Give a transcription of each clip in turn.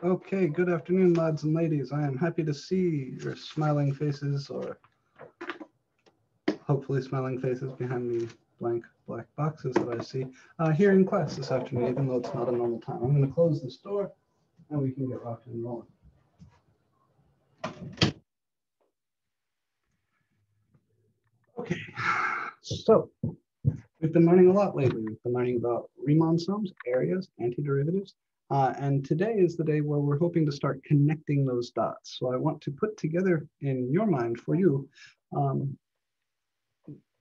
Okay, good afternoon, lads and ladies. I am happy to see your smiling faces, or hopefully smiling faces behind the blank black boxes that I see here in class this afternoon, even though it's not a normal time. I'm going to close this door and we can get rocking and rolling. Okay, so we've been learning a lot lately. We've been learning about Riemann sums, areas, antiderivatives, and today is the day where we're hoping to start connecting those dots. So I want to put together in your mind for you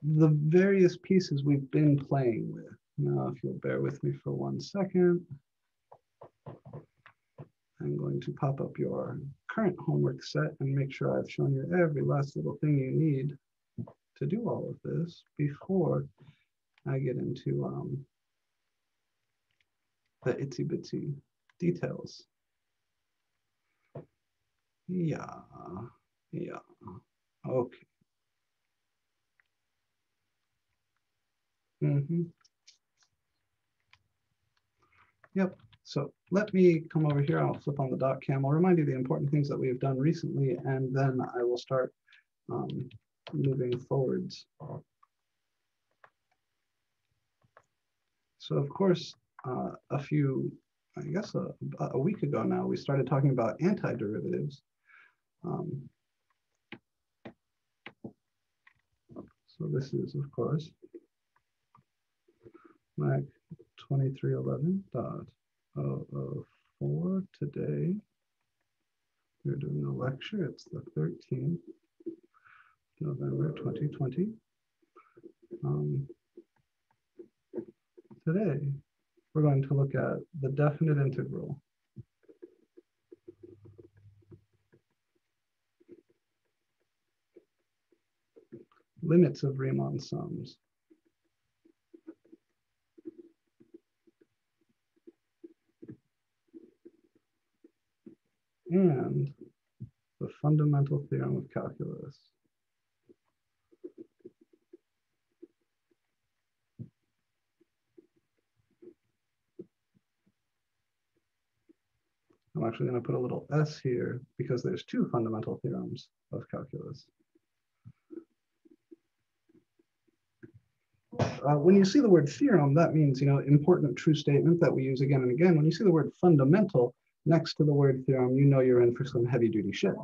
the various pieces we've been playing with. Now, if you'll bear with me for 1 second, I'm going to pop up your current homework set and make sure I've shown you every last little thing you need to do all of this before I get into the itsy bitsy details. Yeah, okay. Yep. So let me come over here. I'll flip on the dot cam. I'll remind you the important things that we have done recently, and then I will start moving forwards. So of course, a week ago now, we started talking about antiderivatives. So this is, of course, MAC2311.004. Today, we're doing a lecture. It's the 13th November 2020. Today, we're going to look at the definite integral. Limits of Riemann sums. And the fundamental theorem of calculus. I'm actually going to put a little s here because there's two fundamental theorems of calculus. When you see the word theorem, that means, important true statement that we use again and again. When you see the word fundamental next to the word theorem, you know you're in for some heavy duty shit,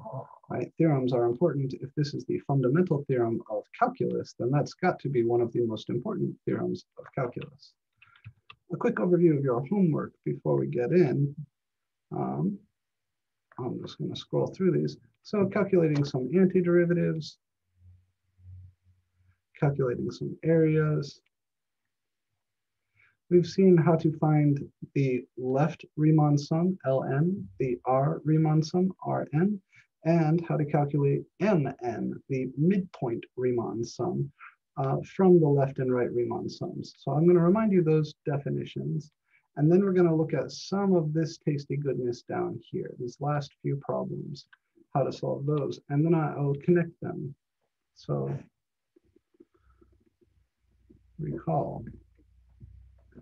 right? Theorems are important. If this is the fundamental theorem of calculus, then that's got to be one of the most important theorems of calculus. A quick overview of your homework before we get in. I'm just going to scroll through these. So calculating some antiderivatives, calculating some areas. We've seen how to find the left Riemann sum, Ln, the R Riemann sum, Rn, and how to calculate Mn, the midpoint Riemann sum, from the left and right Riemann sums. So I'm going to remind you those definitions, and then we're going to look at some of this tasty goodness down here, these last few problems, how to solve those, and then I'll connect them. So recall,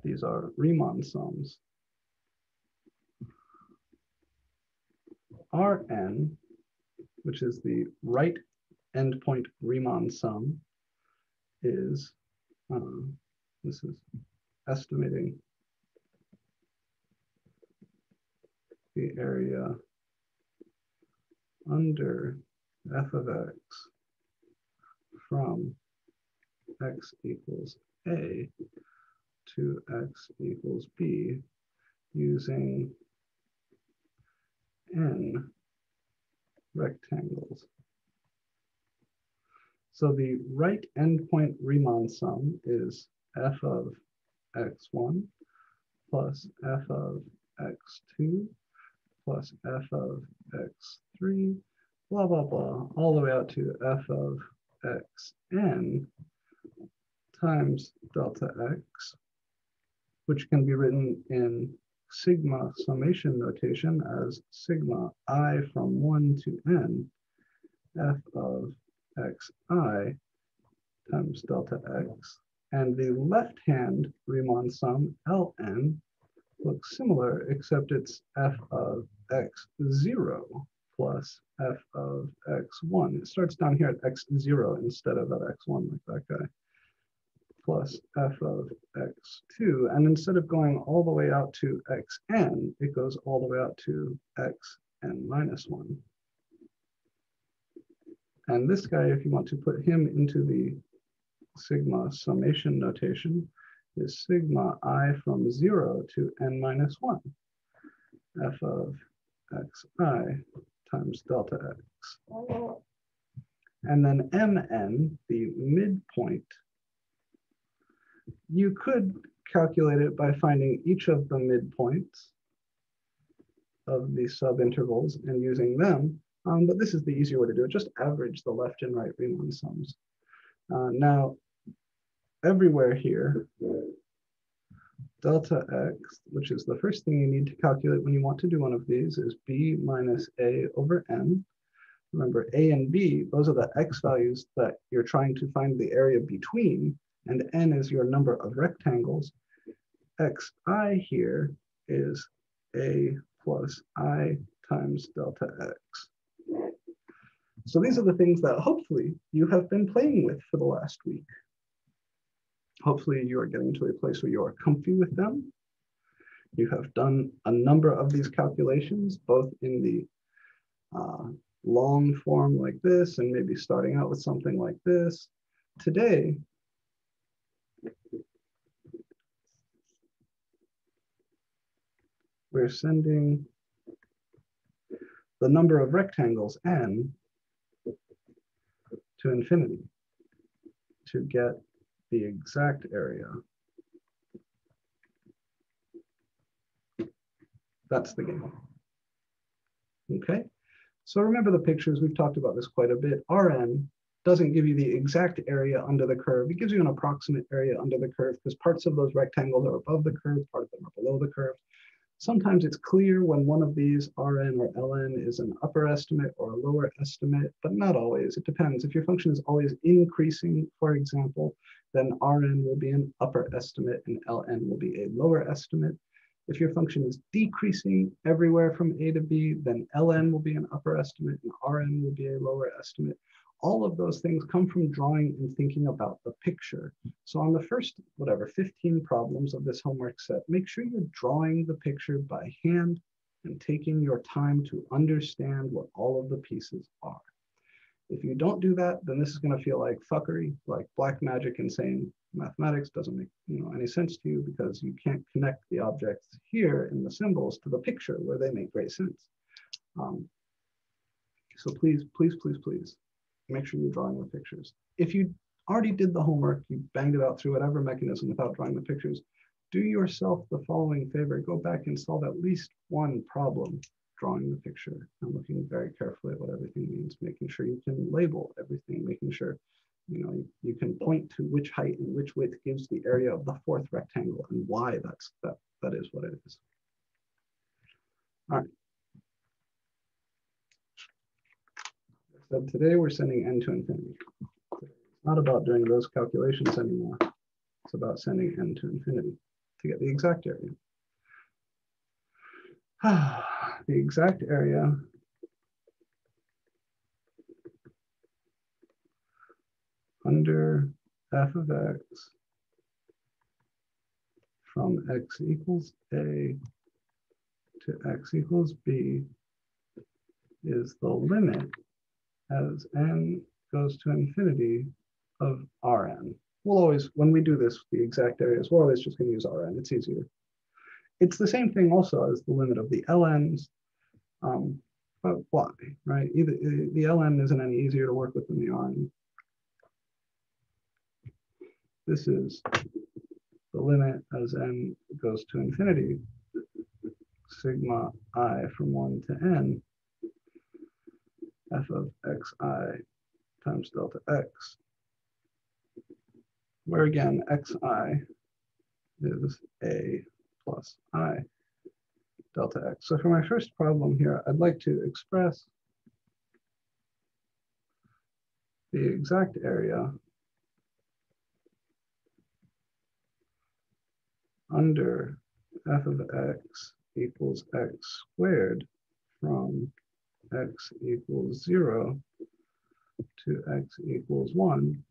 these are Riemann sums. Rn, which is the right endpoint Riemann sum, is, this is estimating the area under f of x from x equals a to x equals b using n rectangles. So the right endpoint Riemann sum is f of x1 plus f of x2 plus f of x3, blah, blah, blah, all the way out to f of xn times delta x, which can be written in sigma summation notation as sigma I from 1 to n, f of xi times delta x. And the left-hand Riemann sum, Ln, looks similar, except it's f of x0 plus f of x1. It starts down here at x0 instead of at x1 like that guy, plus f of x2. And instead of going all the way out to xn, it goes all the way out to xn minus 1. And this guy, if you want to put him into the sigma summation notation, is sigma I from 0 to n minus 1, f of xi times delta x. And then mn, the midpoint, you could calculate it by finding each of the midpoints of the subintervals and using them, but this is the easier way to do it. Just average the left and right Riemann sums. Now, everywhere here, delta x, which is the first thing you need to calculate when you want to do one of these, is b minus a over n. Remember, a and b, those are the x values that you're trying to find the area between, and n is your number of rectangles. xi here is a plus I times delta x. So these are the things that hopefully you have been playing with for the last week. Hopefully you are getting to a place where you are comfy with them. You have done a number of these calculations, both in the long form like this, and maybe starting out with something like this. Today, we're sending the number of rectangles n to infinity to get the exact area. That's the game. Okay, so remember the pictures. We've talked about this quite a bit. Rn doesn't give you the exact area under the curve. It gives you an approximate area under the curve because parts of those rectangles are above the curve, part of them are below the curve. Sometimes it's clear when one of these Rn or Ln is an upper estimate or a lower estimate, but not always. It depends. If your function is always increasing, for example, then Rn will be an upper estimate and Ln will be a lower estimate. If your function is decreasing everywhere from A to B, then Ln will be an upper estimate and Rn will be a lower estimate. All of those things come from drawing and thinking about the picture. So on the first, 15 problems of this homework set, make sure you're drawing the picture by hand and taking your time to understand what all of the pieces are. If you don't do that, then this is going to feel like fuckery, like black magic and saying mathematics doesn't make any sense to you because you can't connect the objects here in the symbols to the picture where they make great sense. So please, please, please, please, make sure you're drawing the pictures. If you already did the homework, you banged it out through whatever mechanism without drawing the pictures, do yourself the following favor, go back and solve at least one problem drawing the picture and looking very carefully at what everything means, making sure you can label everything, making sure you can point to which height and which width gives the area of the fourth rectangle and why that is what it is. All right. So today we're sending n to infinity. It's not about doing those calculations anymore. It's about sending n to infinity to get the exact area. The exact area under f of x from x equals a to x equals b is the limit as n goes to infinity of Rn. We'll always, when we do this, the exact areas, we're always just going to use Rn. It's easier. It's the same thing also as the limit of the ln's, but why, right? Either the ln isn't any easier to work with than the Rn. This is the limit as n goes to infinity, sigma I from 1 to n, f of xi times delta x, where again, xi is a plus I delta x. So for my first problem here, I'd like to express the exact area under f of x equals x squared from x equals 0 to x equals 1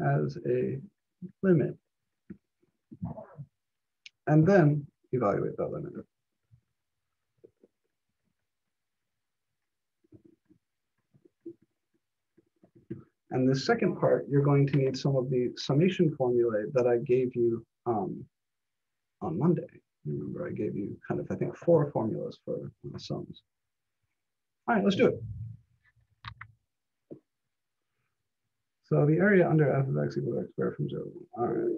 as a limit, and then evaluate that limit. And the second part, you're going to need some of the summation formulae that I gave you on Monday. Remember, I gave you kind of, I think, 4 formulas for sums. All right, let's do it. So the area under f of x equals x squared from 0. All right.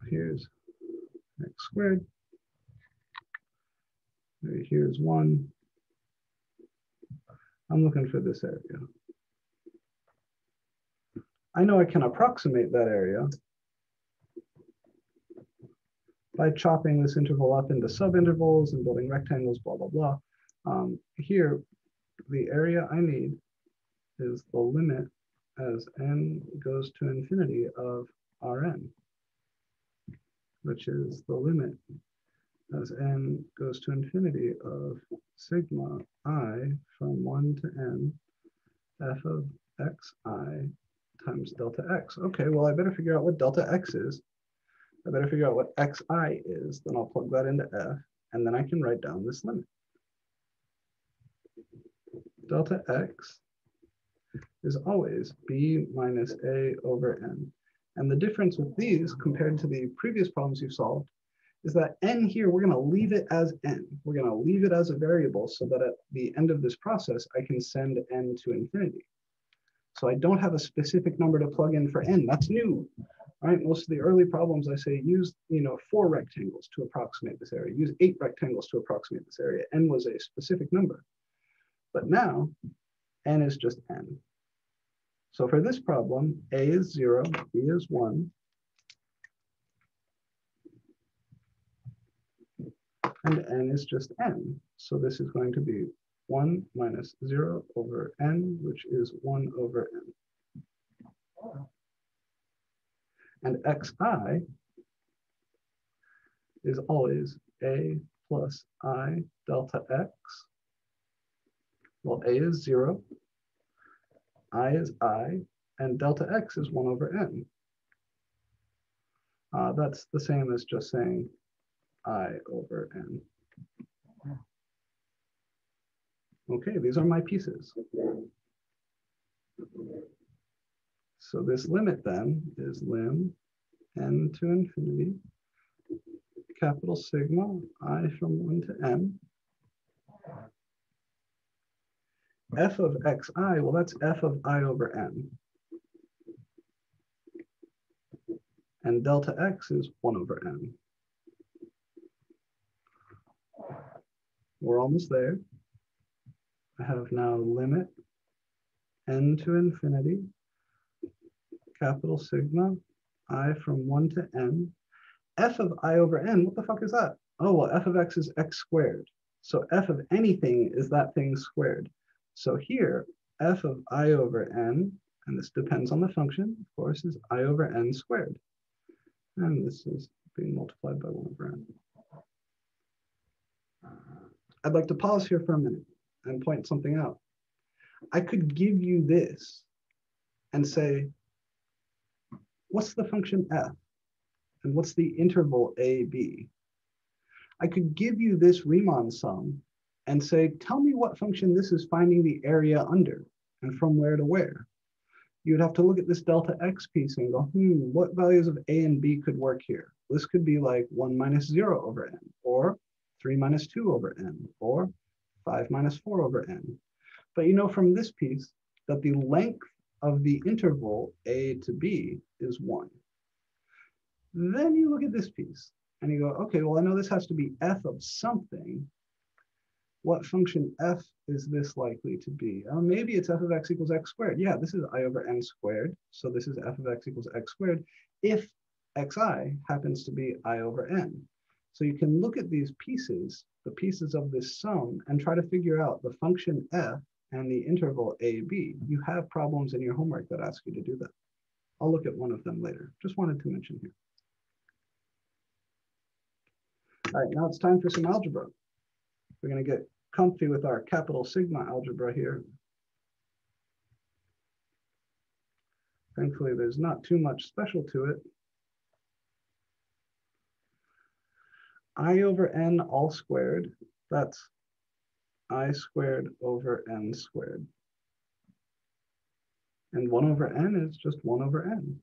Here's x squared. Here's 1. I'm looking for this area. I know I can approximate that area by chopping this interval up into subintervals and building rectangles, blah, blah, blah. Here, the area I need is the limit as n goes to infinity of Rn, which is the limit as n goes to infinity of sigma I from 1 to n f of xi times delta x. Okay, well, I better figure out what delta x is. I better figure out what xi is, then I'll plug that into f, and then I can write down this limit. Delta x is always b minus a over n. And the difference with these compared to the previous problems you've solved is that n here, we're going to leave it as n. We're going to leave it as a variable so that at the end of this process, I can send n to infinity. So I don't have a specific number to plug in for n. That's new. All right, most of the early problems I say use 4 rectangles to approximate this area. Use 8 rectangles to approximate this area. N was a specific number. But now, n is just n. So for this problem, a is 0, b is 1, and n is just n. So this is going to be 1 minus 0 over n, which is 1 over n. And xi is always a plus I delta x. Well, a is 0, I is I, and delta x is 1 over n. That's the same as just saying I over n. Okay, these are my pieces. So this limit then is lim n to infinity, capital sigma I from 1 to n. F of xi, well, that's f of I over n. And delta x is 1 over n. We're almost there. I have now limit n to infinity, capital sigma I from 1 to n. F of I over n, what the fuck is that? Oh, well, f of x is x squared. So f of anything is that thing squared. So here, f of I over n, and this depends on the function, of course, is I over n squared. And this is being multiplied by 1 over n. I'd like to pause here for a minute and point something out. I could give you this and say, what's the function f? And what's the interval a, b? I could give you this Riemann sum and say, tell me what function this is finding the area under and from where to where. You would have to look at this delta x piece and go, what values of a and b could work here? This could be like 1 minus 0 over n, or 3 minus 2 over n, or 5 minus 4 over n. But you know from this piece that the length of the interval a to b is 1. Then you look at this piece and you go, okay, well, I know this has to be f of something. What function f is this likely to be? Maybe it's f of x equals x squared. Yeah, this is I over n squared. So this is f of x equals x squared if xi happens to be I over n. So you can look at these pieces, the pieces of this sum, and try to figure out the function f and the interval a, b. You have problems in your homework that ask you to do that. I'll look at one of them later. Just wanted to mention here. All right, now it's time for some algebra. We're going to get comfy with our capital sigma algebra here. Thankfully, there's not too much special to it. I over n all squared, that's I squared over n squared. And 1 over n is just 1 over n.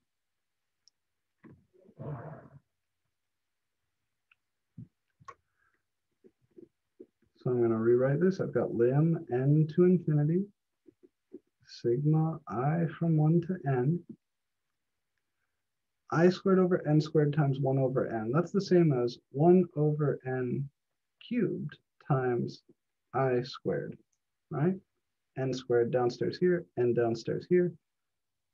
So I'm going to rewrite this. I've got lim n to infinity, sigma I from 1 to n, I squared over n squared times 1 over n. That's the same as 1 over n cubed times I squared, right? N squared downstairs here, n downstairs here.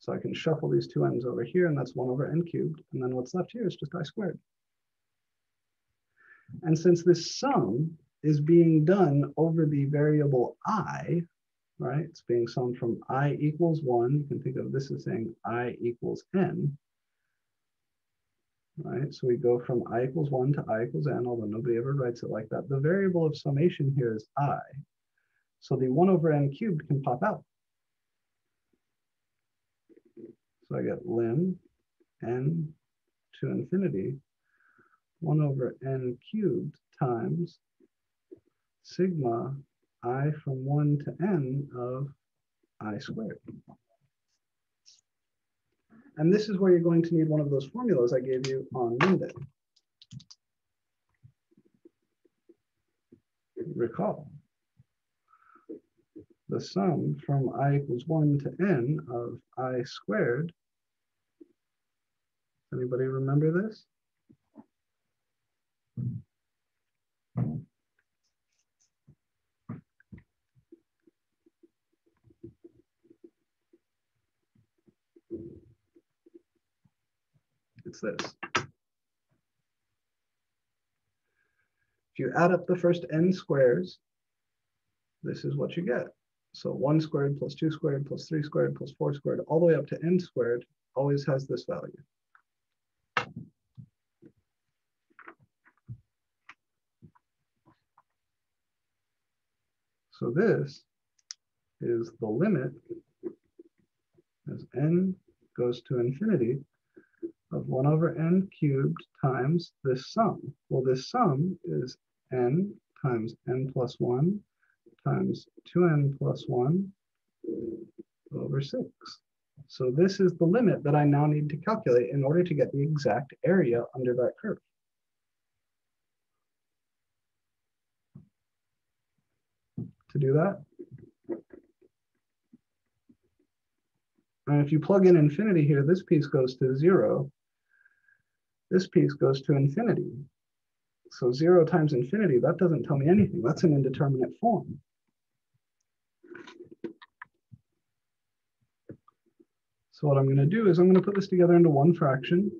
So I can shuffle these two n's over here, and that's 1 over n cubed. And then what's left here is just I squared. And since this sum is being done over the variable I, right? It's being summed from I equals 1. You can think of this as saying I equals n. Right, so we go from I equals 1 to I equals n, although nobody ever writes it like that. The variable of summation here is I. So the 1 over n cubed can pop out. So I get lim n to infinity 1 over n cubed times sigma I from 1 to n of I squared. And this is where you're going to need one of those formulas I gave you on Monday. Recall, the sum from I equals 1 to n of I squared. Anybody remember this? It's this. If you add up the first n squares, this is what you get. So 1 squared plus 2 squared plus 3 squared plus 4 squared all the way up to n squared always has this value. So this is the limit as n goes to infinity of 1 over n cubed times this sum. Well, this sum is n times n plus 1 times 2n plus 1 over 6. So this is the limit that I now need to calculate in order to get the exact area under that curve. To do that, and if you plug in infinity here, this piece goes to 0. This piece goes to infinity. So 0 times infinity, that doesn't tell me anything. That's an indeterminate form. So what I'm going to do is I'm going to put this together into one fraction.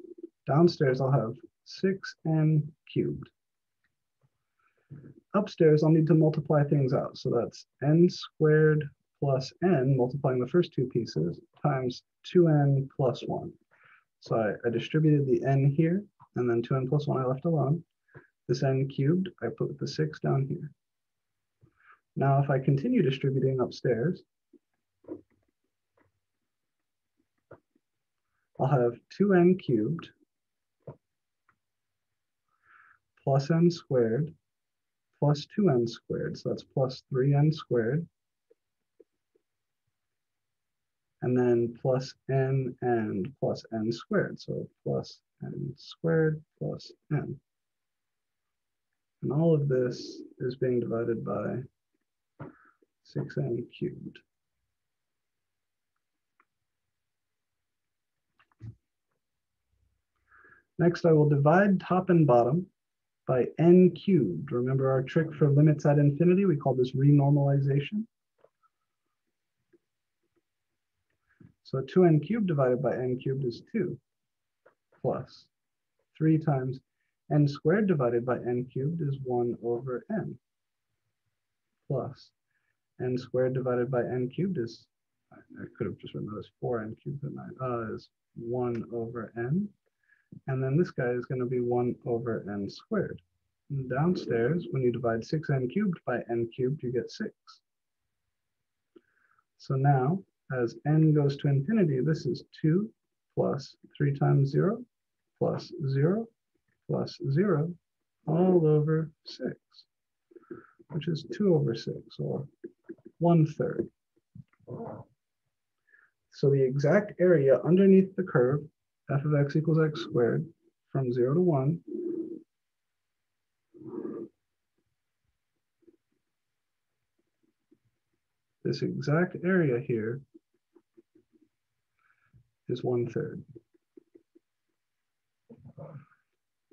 Downstairs, I'll have 6n cubed. Upstairs, I'll need to multiply things out. So that's n squared plus n, multiplying the first two pieces, times 2n plus 1. So I distributed the n here, and then 2n plus 1 I left alone. This n cubed, I put the 6 down here. Now, if I continue distributing upstairs, I'll have 2n cubed plus n squared plus 2n squared. So that's plus 3n squared. And then plus n and plus n squared. So plus n squared plus n. And all of this is being divided by 6n cubed. Next, I will divide top and bottom by n cubed. Remember our trick for limits at infinity? We call this renormalization. So 2n cubed divided by n cubed is 2, plus 3 times n squared divided by n cubed is 1 over n, plus n squared divided by n cubed is, I could have just written that as 4n cubed, is 1 over n. And then this guy is going to be 1 over n squared. And downstairs, when you divide 6n cubed by n cubed, you get 6. So now, as n goes to infinity, this is 2 plus 3 times 0 plus 0 plus 0 all over 6, which is 2 over 6, or 1/3. So the exact area underneath the curve, f of x equals x squared, from 0 to 1, this exact area here is 1/3.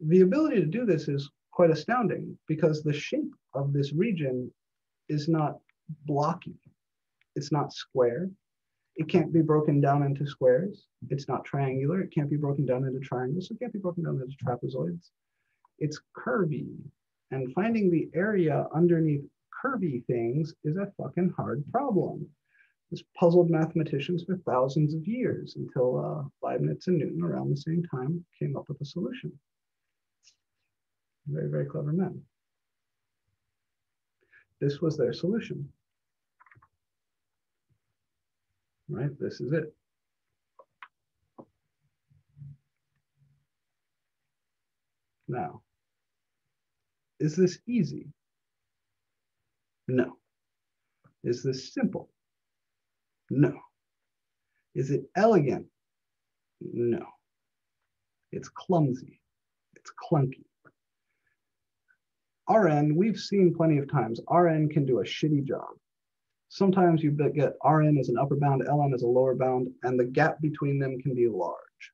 The ability to do this is quite astounding because the shape of this region is not blocky. It's not square. It can't be broken down into squares. It's not triangular. It can't be broken down into triangles. So it can't be broken down into trapezoids. It's curvy. And finding the area underneath curvy things is a fucking hard problem. This puzzled mathematicians for thousands of years until Leibniz and Newton around the same time came up with a solution. Very, very clever men. This was their solution. Right, this is it. Now, is this easy? No. Is this simple? No. Is it elegant? No. It's clumsy. It's clunky. Rn, we've seen plenty of times, Rn can do a shitty job. Sometimes you get Rn as an upper bound, Ln as a lower bound, and the gap between them can be large.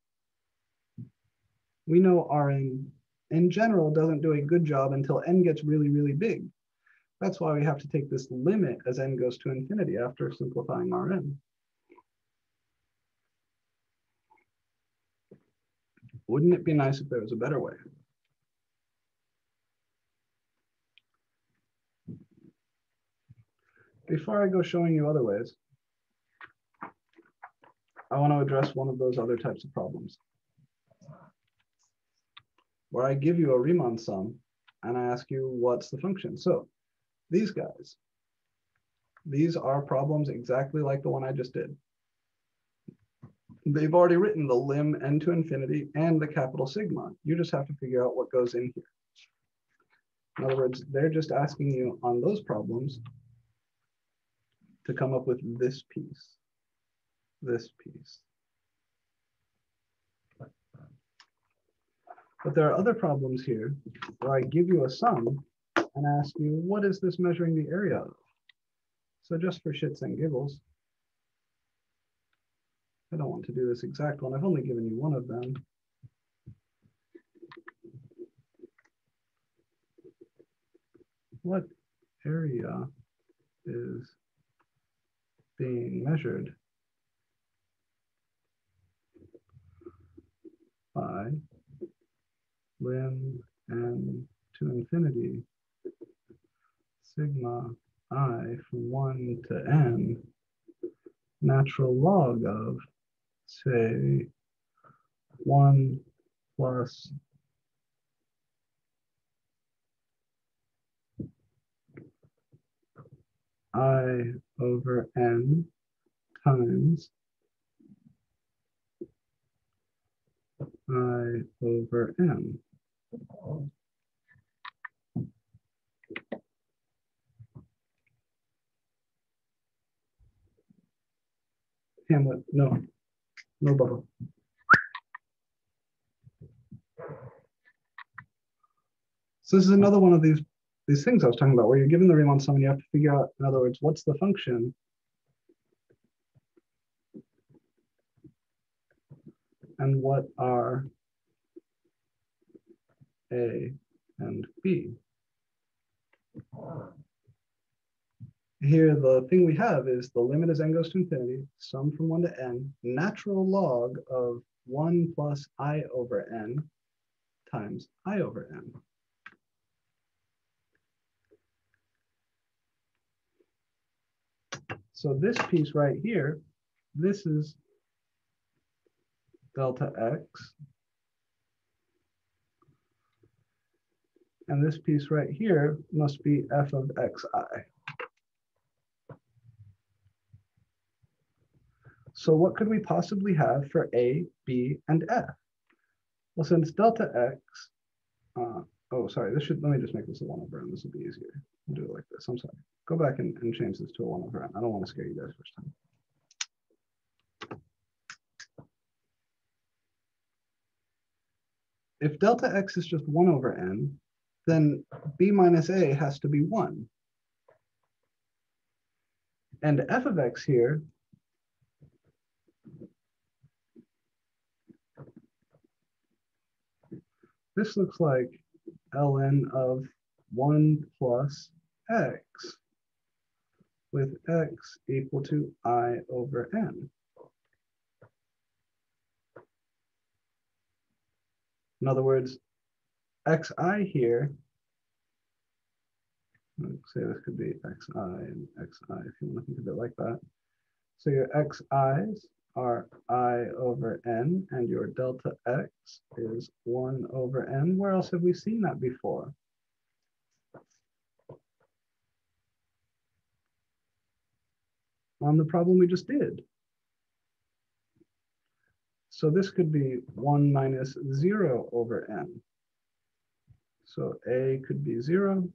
We know Rn in general doesn't do a good job until n gets really, really big. That's why we have to take this limit as n goes to infinity after simplifying Rn. Wouldn't it be nice if there was a better way? Before I go showing you other ways, I want to address one of those other types of problems, where I give you a Riemann sum and I ask you what's the function. So these guys, these are problems exactly like the one I just did. They've already written the lim n to infinity and the capital sigma. You just have to figure out what goes in here. In other words, they're just asking you on those problems to come up with this piece, this piece. But there are other problems here where I give you a sum and ask you, what is this measuring the area of? So just for shits and giggles, I don't want to do this exact one. I've only given you one of them. What area is being measured by lim n to infinity sigma I from 1 to n natural log of, say, 1 plus I over n times I over n. Hamlet, no bubble. So this is another one of these things I was talking about, where you're given the Riemann sum and you have to figure out, in other words, what's the function and what are A and B. Here, the thing we have is the limit as n goes to infinity, sum from 1 to n, natural log of 1 plus I over n times I over n. So this piece right here, this is delta x And this piece right here must be f of xi. So what could we possibly have for A, B, and F? Well, since delta x, oh, sorry, let me just make this a 1 over n. This will be easier. I'll do it like this. I'm sorry. Go back and change this to a 1 over n. I don't want to scare you guys first time. If delta x is just 1 over n, then b minus a has to be 1. And f of x here this looks like ln of 1 plus x, with x equal to I over n. In other words, xi here, let's say this could be xi and xi if you want to think of it like that. So your xi's are I over n, and your delta x is 1 over n. Where else have we seen that before? On the problem we just did. So this could be 1 minus 0 over n. So a could be 0,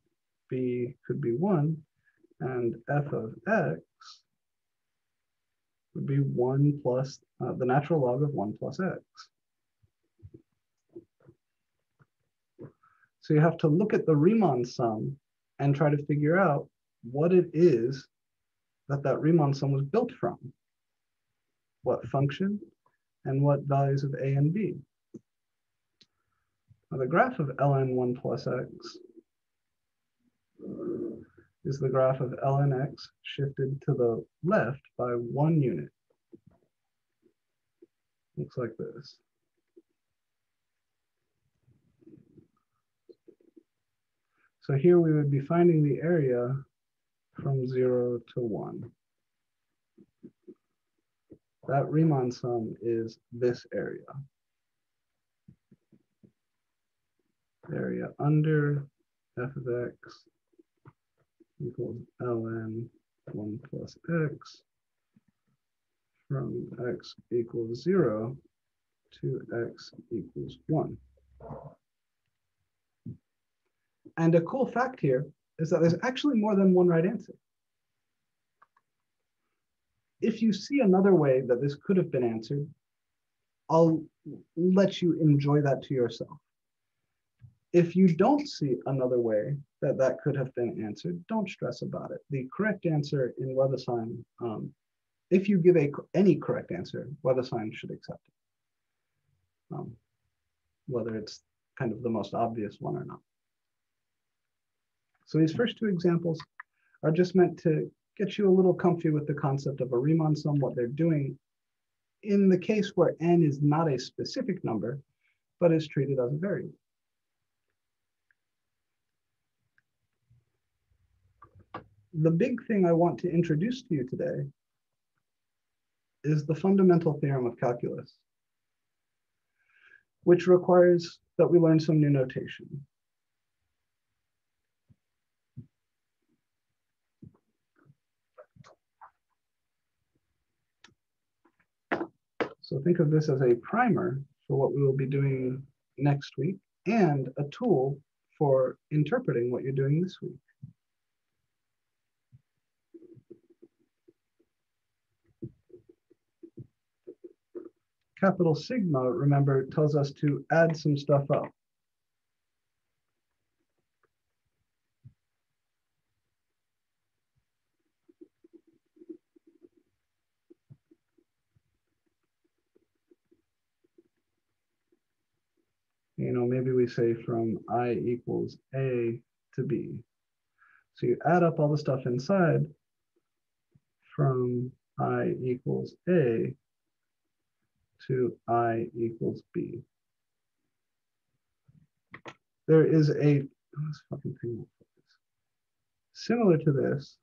b could be 1, and f of x would be 1 plus the natural log of 1 plus x. So you have to look at the Riemann sum and try to figure out what it is that Riemann sum was built from. What function and what values of a and b. Now the graph of ln 1 plus x is the graph of ln x shifted to the left by 1 unit. Looks like this. So here we would be finding the area from 0 to 1. That Riemann sum is this area. Area under f of x equals ln 1 plus x from x equals 0 to x equals 1. And a cool fact here is that there's actually more than one right answer. If you see another way that this could have been answered, I'll let you enjoy that to yourself. If you don't see another way that could have been answered, don't stress about it. The correct answer in WebAssign, if you give any correct answer, WebAssign should accept it, whether it's kind of the most obvious one or not. So these first two examples are just meant to get you a little comfy with the concept of a Riemann sum, what they're doing in the case where n is not a specific number, but is treated as a variable. The big thing I want to introduce to you today is the fundamental theorem of calculus, which requires that we learn some new notation. So think of this as a primer for what we will be doing next week and a tool for interpreting what you're doing this week. Capital sigma, remember, tells us to add some stuff up. You know, maybe we say from I equals A to B. So you add up all the stuff inside from I equals A to I equals B. There is a, this fucking thing, similar to this,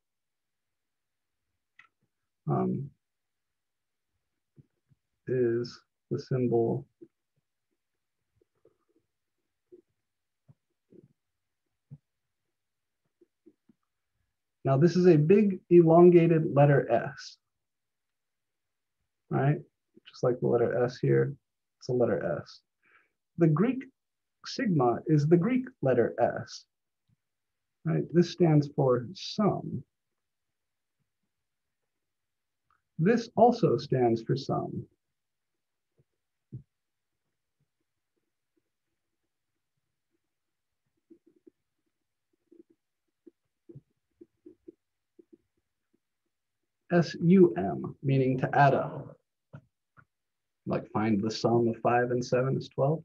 is the symbol Now this is a big elongated letter S, right? Just like the letter S here, it's a letter S. The Greek sigma is the Greek letter S, right? This stands for sum. This also stands for sum. SUM, meaning to add up. Like find the sum of 5 and 7 is 12.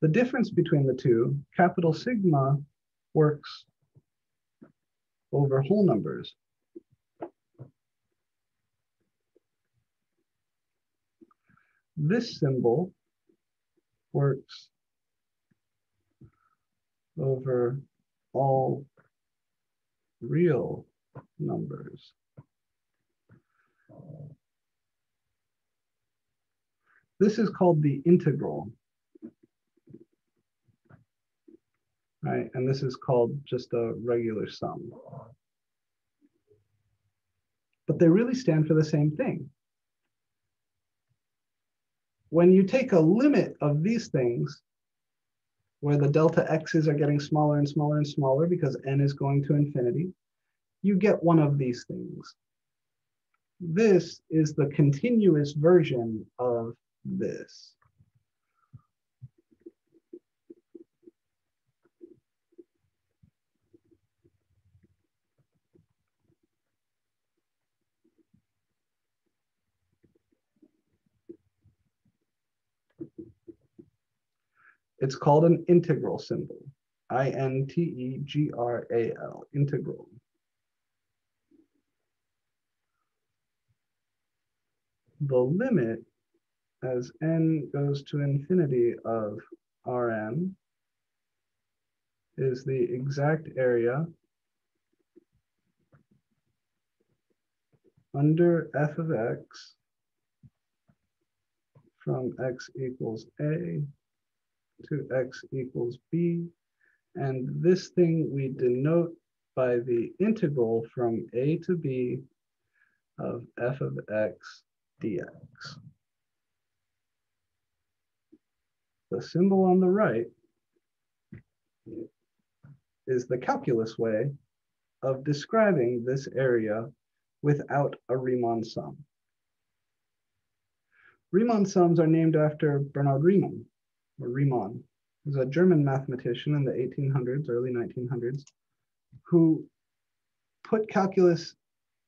The difference between the two, capital sigma works over whole numbers. This symbol works over all real numbers. This is called the integral, right? And this is called just a regular sum. But they really stand for the same thing. When you take a limit of these things, where the delta x's are getting smaller and smaller and smaller because n is going to infinity, you get one of these things. This is the continuous version of this. It's called an integral symbol, I-N-T-E-G-R-A-L, integral. The limit as n goes to infinity of Rn is the exact area under f of x from x equals a to x equals b, and this thing we denote by the integral from a to b of f of x dx. The symbol on the right is the calculus way of describing this area without a Riemann sum. Riemann sums are named after Bernhard Riemann, or Riemann, who's a German mathematician in the 1800s, early 1900s, who put calculus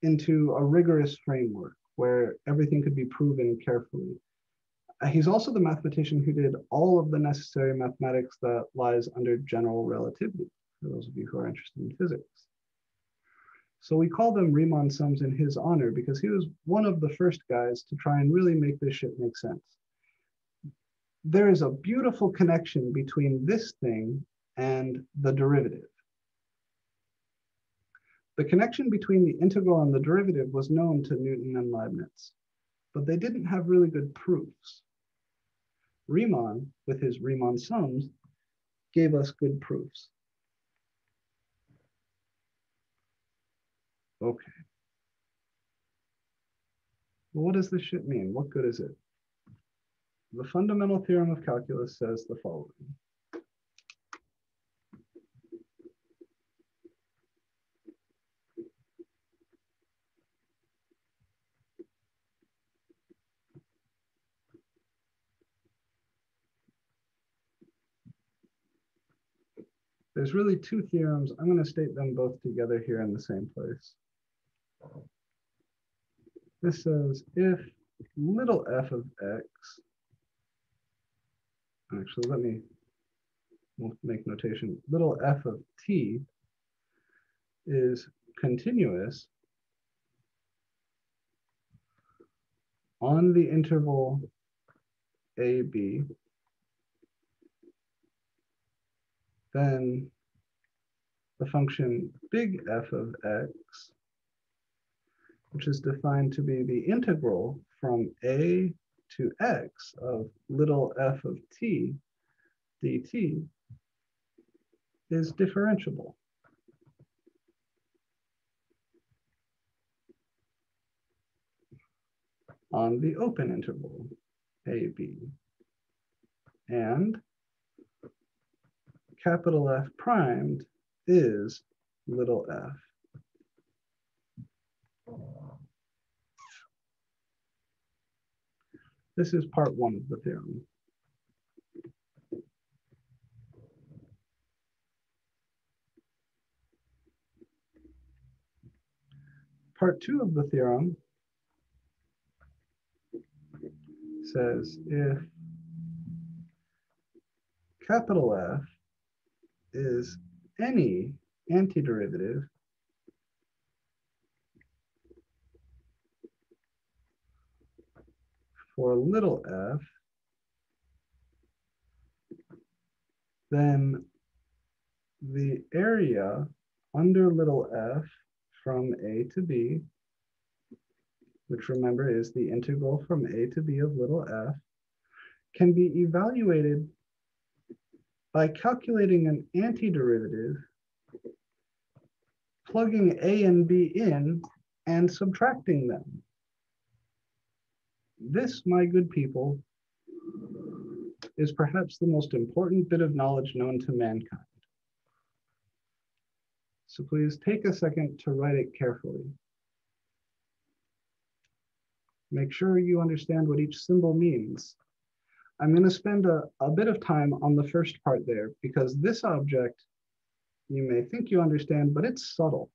into a rigorous framework where everything could be proven carefully. He's also the mathematician who did all of the necessary mathematics that lies under general relativity, for those of you who are interested in physics. So we call them Riemann sums in his honor because he was one of the first guys to try and really make this shit make sense. There is a beautiful connection between this thing and the derivative. The connection between the integral and the derivative was known to Newton and Leibniz, but they didn't have really good proofs. Riemann, with his Riemann sums, gave us good proofs. Okay. Well, what does this shit mean? What good is it? The fundamental theorem of calculus says the following. There's really two theorems. I'm going to state them both together here in the same place. This says if little f of x, actually let me make notation, little f of t is continuous on the interval ab, then the function big F of x, which is defined to be the integral from a to x of little f of t dt, is differentiable. on the open interval, AB. And capital F primed is little f. This is part one of the theorem. Part two of the theorem says if capital F is any antiderivative for little f, then the area under little f from a to b, which remember is the integral from a to b of little f, can be evaluated by calculating an antiderivative, plugging a and b in, and subtracting them. This, my good people, is perhaps the most important bit of knowledge known to mankind. So please take a second to write it carefully. Make sure you understand what each symbol means. I'm going to spend a bit of time on the first part there because this object, you may think you understand, but it's subtle.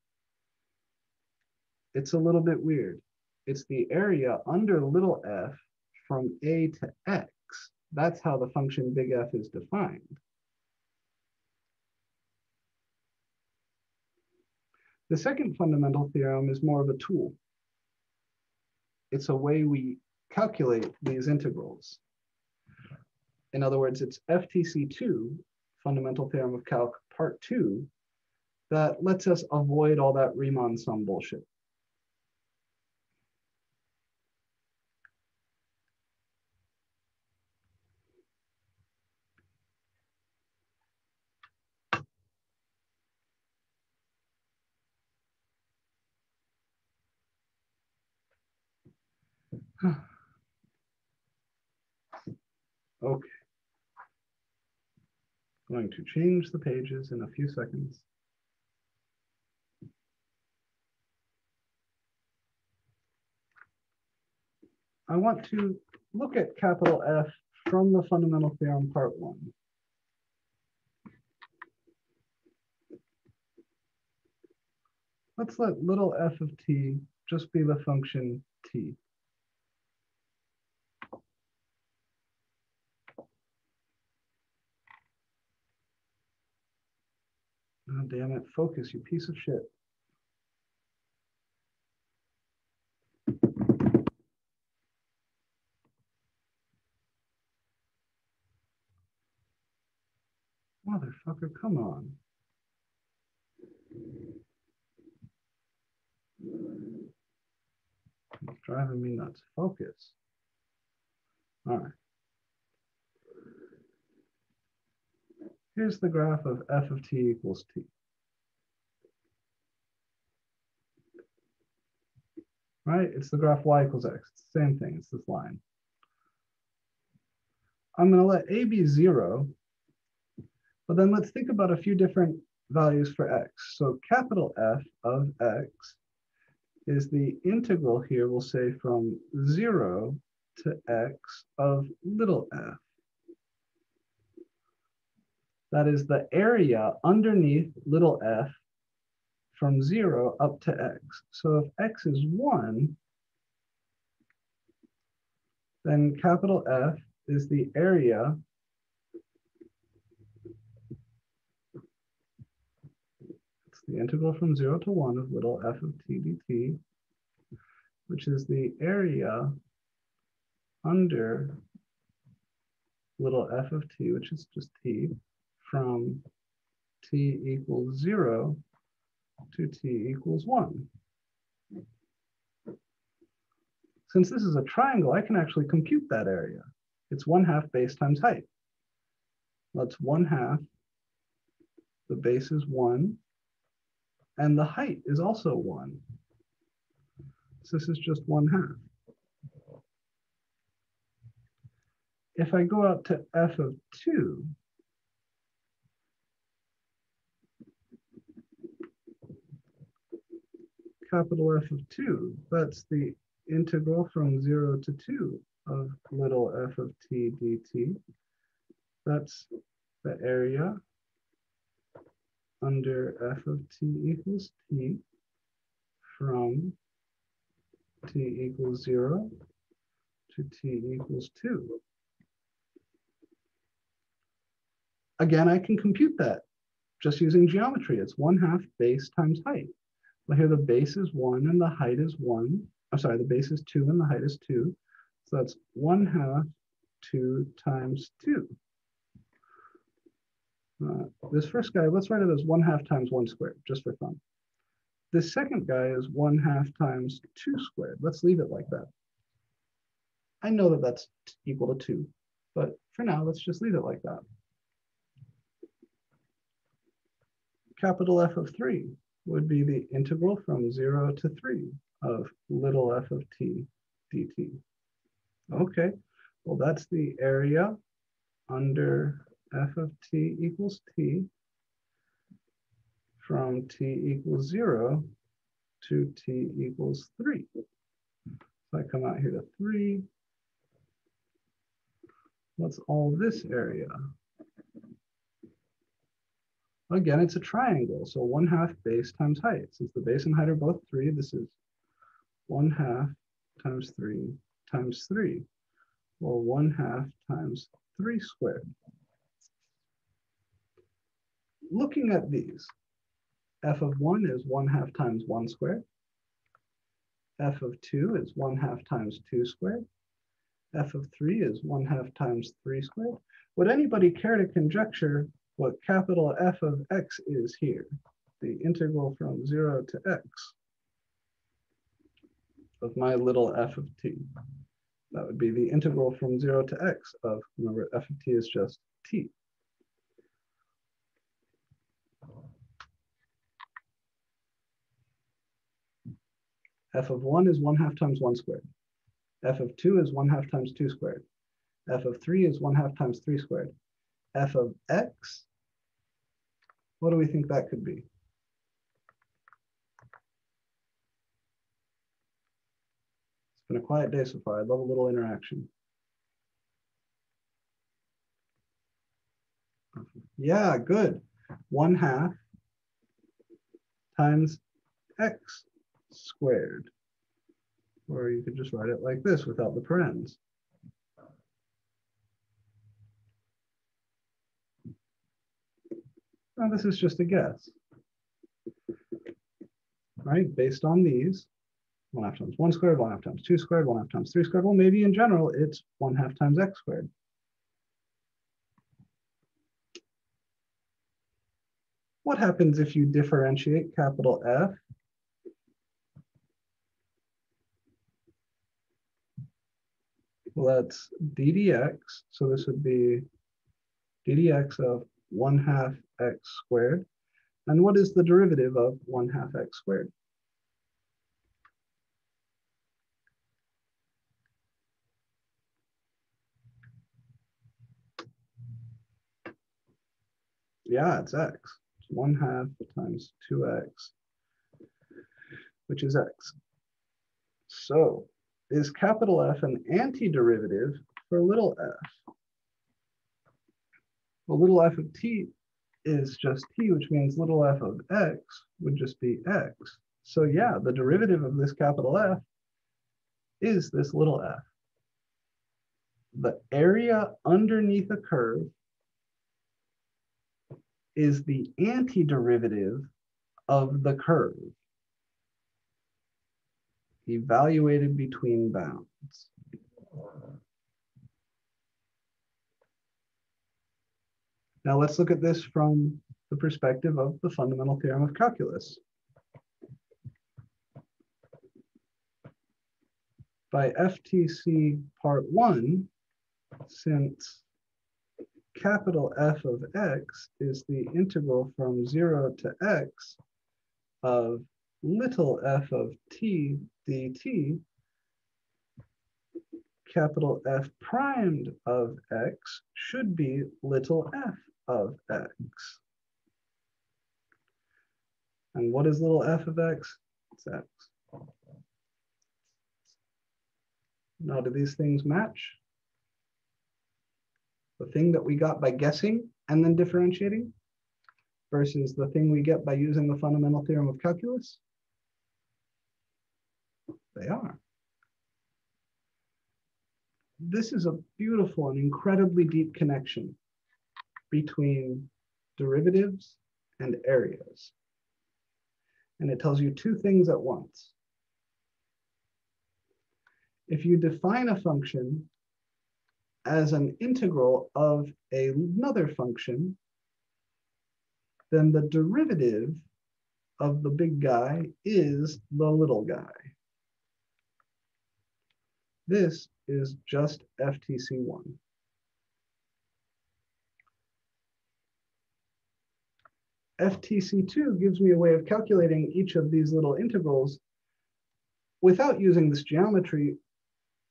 It's a little bit weird. It's the area under little f from a to x. That's how the function big F is defined. The second fundamental theorem is more of a tool. It's a way we calculate these integrals. In other words, it's FTC2, Fundamental Theorem of Calc, Part 2, that lets us avoid all that Riemann sum bullshit. Okay. Going to change the pages in a few seconds. I want to look at capital F from the Fundamental Theorem Part 1. Let's let little f of t just be the function t. Oh, damn it, focus, you piece of shit. Motherfucker, come on. It's driving me nuts. Focus. All right. Here's the graph of f of t equals t. Right? It's the graph y equals x. It's the same thing. It's this line. I'm going to let a be 0, but then let's think about a few different values for x. So capital F of x is the integral here, we'll say from 0 to x of little f. That is the area underneath little f from 0 up to x. So if x is 1, then capital F is the area it's the integral from 0 to 1 of little f of t dt, which is the area under little f of t, which is just t, from t equals 0 to t equals 1. Since this is a triangle, I can actually compute that area. It's 1/2 base times height. That's 1/2. The base is 1, and the height is also 1. So this is just 1/2. if I go out to f of 2, capital F of 2, that's the integral from 0 to 2 of little f of t dt. That's the area under f of t equals t from t equals 0 to t equals 2. Again, I can compute that just using geometry. It's 1/2 base times height. Well, here the base is 1 and the height is 1. I'm sorry, the base is 2 and the height is 2. So that's 1/2 2 times 2. This first guy, let's write it as 1/2 times 1 squared, just for fun. This second guy is 1/2 times 2 squared. Let's leave it like that. I know that that's equal to 2, but for now, let's just leave it like that. Capital F of 3 would be the integral from 0 to 3 of little f of t dt. Okay, well, that's the area under f of t equals t from t equals 0 to t equals 3. So I come out here to 3. What's all this area? Again, it's a triangle, so 1/2 base times height. Since the base and height are both 3, this is 1/2 times 3 times 3, or 1/2 times 3 squared. Looking at these, f of 1 is 1/2 times 1 squared. F of 2 is 1/2 times 2 squared. F of 3 is 1/2 times 3 squared. Would anybody care to conjecture what capital F of x is here? The integral from 0 to x of my little f of t. That would be the integral from 0 to x of, remember, f of t is just t. F of 1 is 1/2 times 1 squared. F of 2 is 1/2 times 2 squared. F of 3 is 1/2 times 3 squared. F of x, what do we think that could be? It's been a quiet day so far. I love a little interaction. Yeah, good. 1/2 times x squared. Or you could just write it like this without the parens. Now this is just a guess, right? Based on these, 1/2 times 1 squared, 1/2 times 2 squared, 1/2 times 3 squared. Well, maybe in general, it's 1/2 times x squared. What happens if you differentiate capital F? Well, that's d dx. So this would be d dx of 1/2 x squared. And what is the derivative of 1/2 x squared? Yeah, it's x. It's 1/2 times 2x, which is x. So is capital F an antiderivative for little f? Well, little f of t is just t, which means little f of x would just be x. So yeah, the derivative of this capital F is this little f. The area underneath a curve is the antiderivative of the curve, evaluated between bounds. Now let's look at this from the perspective of the fundamental theorem of calculus. By FTC part 1, since capital F of x is the integral from 0 to x of little f of t dt, capital F primed of x should be little f of x. And what is little f of x? It's x. Now, do these things match? The thing that we got by guessing and then differentiating versus the thing we get by using the fundamental theorem of calculus? They are. This is a beautiful and incredibly deep connection between derivatives and areas. And it tells you two things at once. If you define a function as an integral of another function, then the derivative of the big guy is the little guy. This is just FTC1. FTC2 gives me a way of calculating each of these little integrals without using this geometry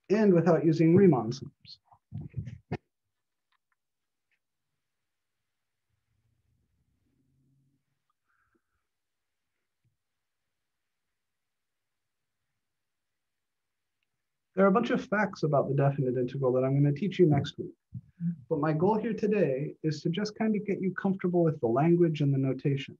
and without using Riemann sums. There are a bunch of facts about the definite integral that I'm going to teach you next week. But my goal here today is to just kind of get you comfortable with the language and the notation.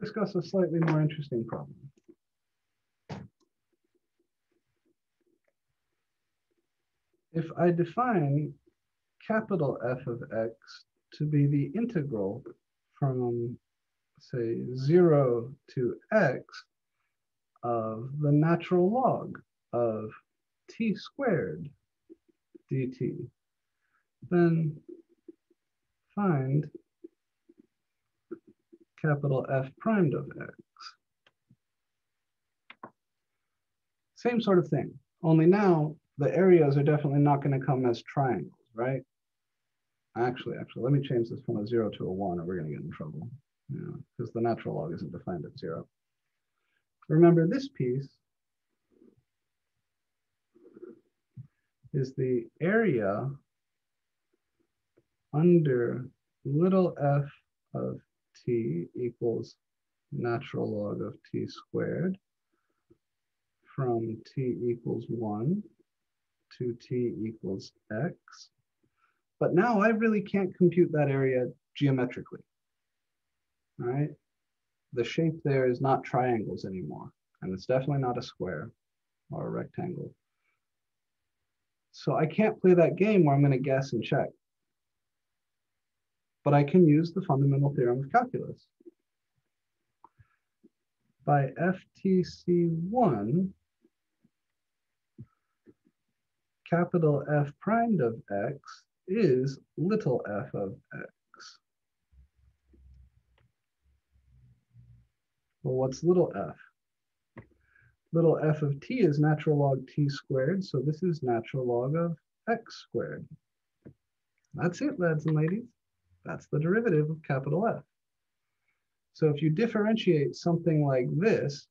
Let's discuss a slightly more interesting problem. If I define capital F of x to be the integral from, say, 0 to x of the natural log of t squared dt, then find capital F primed of x. Same sort of thing, only now the areas are definitely not going to come as triangles, right? Actually, let me change this from a 0 to a 1 or we're going to get in trouble, because the natural log isn't defined at 0. Remember, this piece is the area under little f of t equals natural log of t squared from t equals 1 to t equals x. But now I really can't compute that area geometrically, all right? The shape there is not triangles anymore, and it's definitely not a square or a rectangle. So I can't play that game where I'm going to guess and check. But I can use the fundamental theorem of calculus. By FTC1, capital F primed of x is little f of x. Well, what's little f? Little f of t is natural log t squared, so this is natural log of x squared. That's it, lads and ladies. That's the derivative of capital F. So if you differentiate something like this,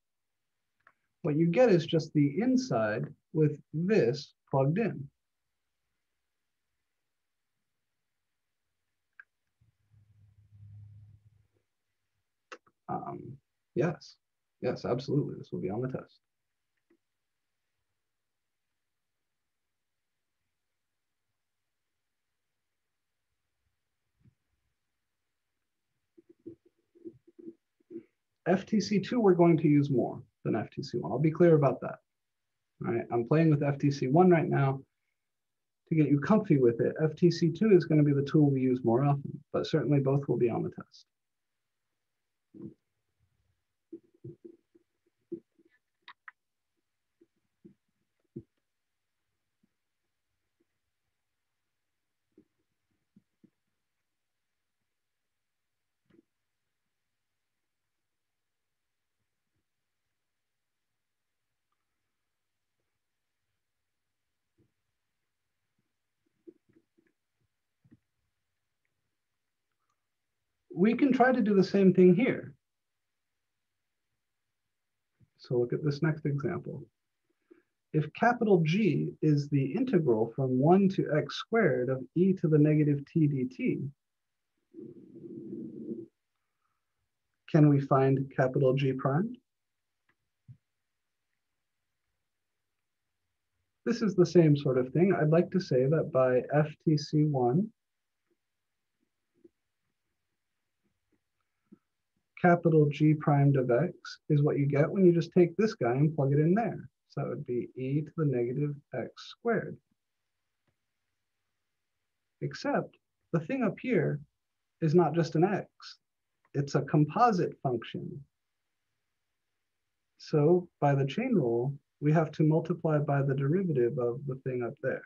what you get is just the inside with this plugged in. Yes, absolutely. This will be on the test. FTC2, we're going to use more than FTC1. I'll be clear about that. All right, I'm playing with FTC1 right now to get you comfy with it. FTC2 is going to be the tool we use more often, but certainly both will be on the test. we can try to do the same thing here. So look at this next example. If capital G is the integral from 1 to x squared of e to the negative t dt, can we find capital G prime? This is the same sort of thing. I'd like to say that by FTC1, capital G primed of x is what you get when you just take this guy and plug it in there. So that would be e to the negative x squared. Except the thing up here is not just an x, it's a composite function. So by the chain rule, we have to multiply by the derivative of the thing up there.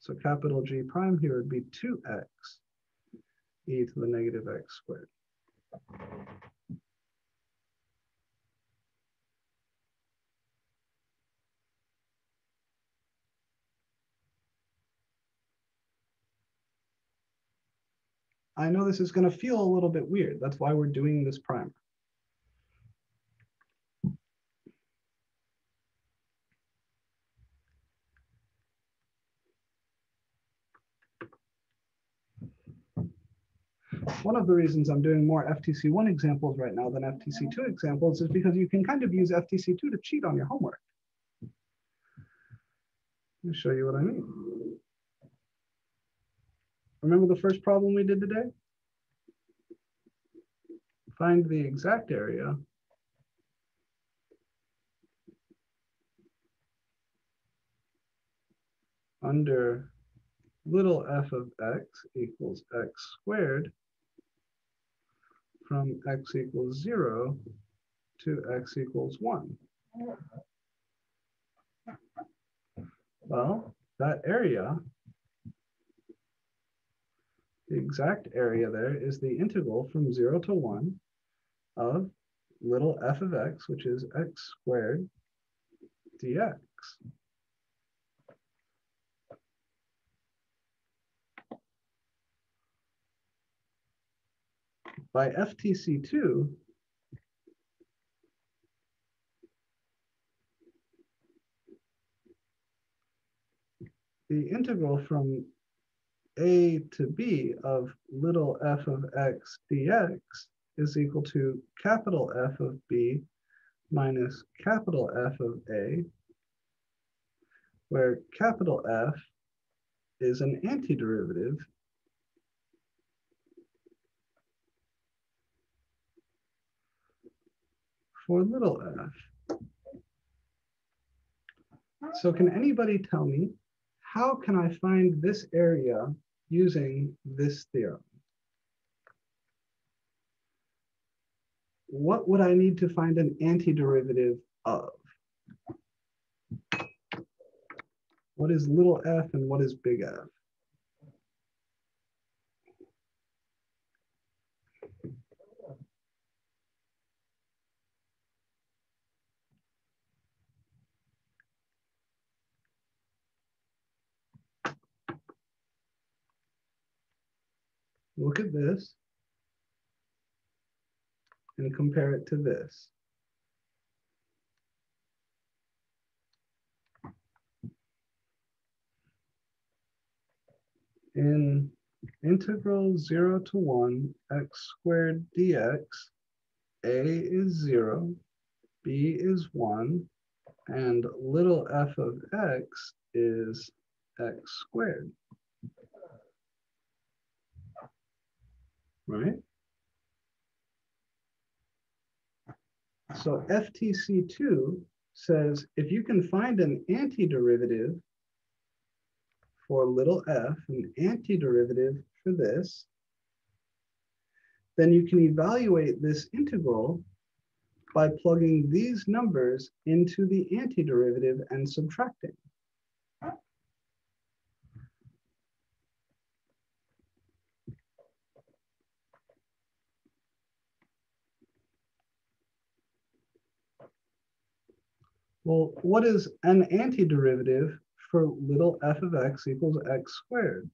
So capital G prime here would be 2x e to the negative x squared. I know this is going to feel a little bit weird. That's why we're doing this primer. One of the reasons I'm doing more FTC1 examples right now than FTC2 examples is because you can kind of use FTC2 to cheat on your homework. Let me show you what I mean. Remember the first problem we did today? Find the exact area under little f of x equals x squared from x equals 0 to x equals 1. Well, that area, the exact area there is the integral from 0 to 1 of little f of x, which is x squared dx. By FTC2, the integral from a to b of little f of x dx is equal to capital F of b minus capital F of a, where capital F is an antiderivative for little f. So can anybody tell me, how can I find this area using this theorem? What would I need to find an antiderivative of? What is little f and what is big F? Look at this and compare it to this. In integral 0 to 1 x squared dx, a is 0, b is 1, and little f of x is x squared. Right? So FTC2 says if you can find an antiderivative for little f, an antiderivative for this, then you can evaluate this integral by plugging these numbers into the antiderivative and subtracting. Well, what is an antiderivative for little f of x equals x squared?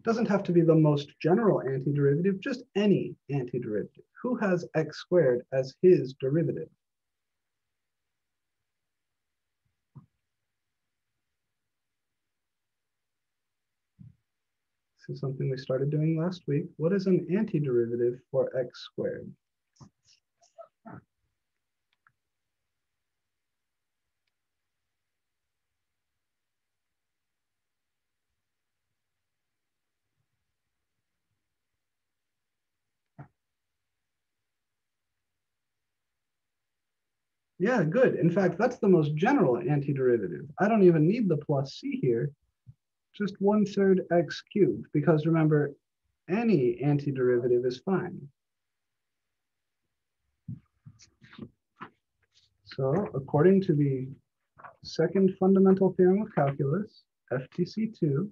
Doesn't have to be the most general antiderivative, just any antiderivative. Who has x squared as his derivative? This is something we started doing last week. What is an antiderivative for x squared? Yeah, good. In fact, that's the most general antiderivative. I don't even need the plus c here, just 1/3 x cubed, because remember, any antiderivative is fine. So according to the second fundamental theorem of calculus, FTC2,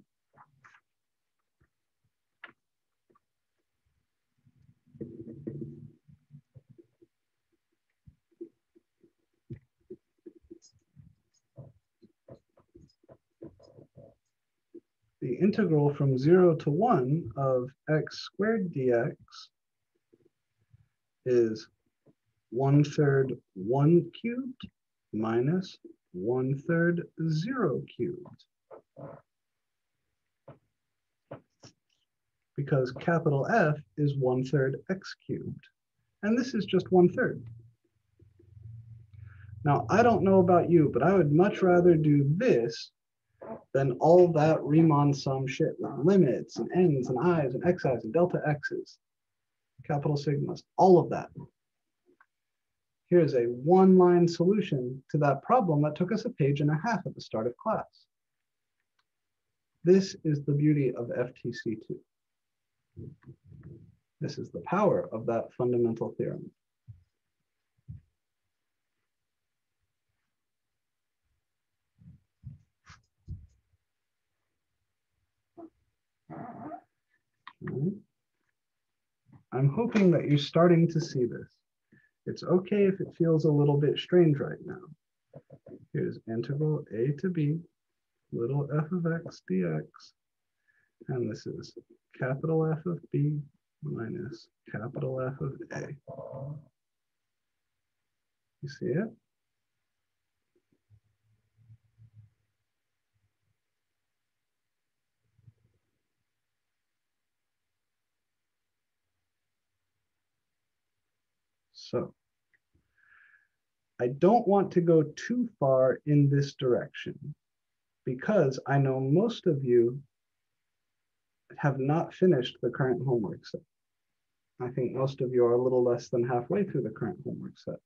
the integral from 0 to 1 of x squared dx is 1/3 1 cubed minus 1/3 0 cubed. Because capital F is 1/3 x cubed. And this is just 1/3. Now, I don't know about you, but I would much rather do this than all that Riemann sum shit with limits and n's and i's and xi's and delta x's, capital sigmas, all of that. Here's a one-line solution to that problem that took us a page and a half at the start of class. This is the beauty of FTC2. This is the power of that fundamental theorem. I'm hoping that you're starting to see this. It's okay if it feels a little bit strange right now. Here's integral a to b, little f of x dx, and this is capital F of b minus capital F of a. You see it? So I don't want to go too far in this direction because I know most of you have not finished the current homework set. I think most of you are a little less than halfway through the current homework set.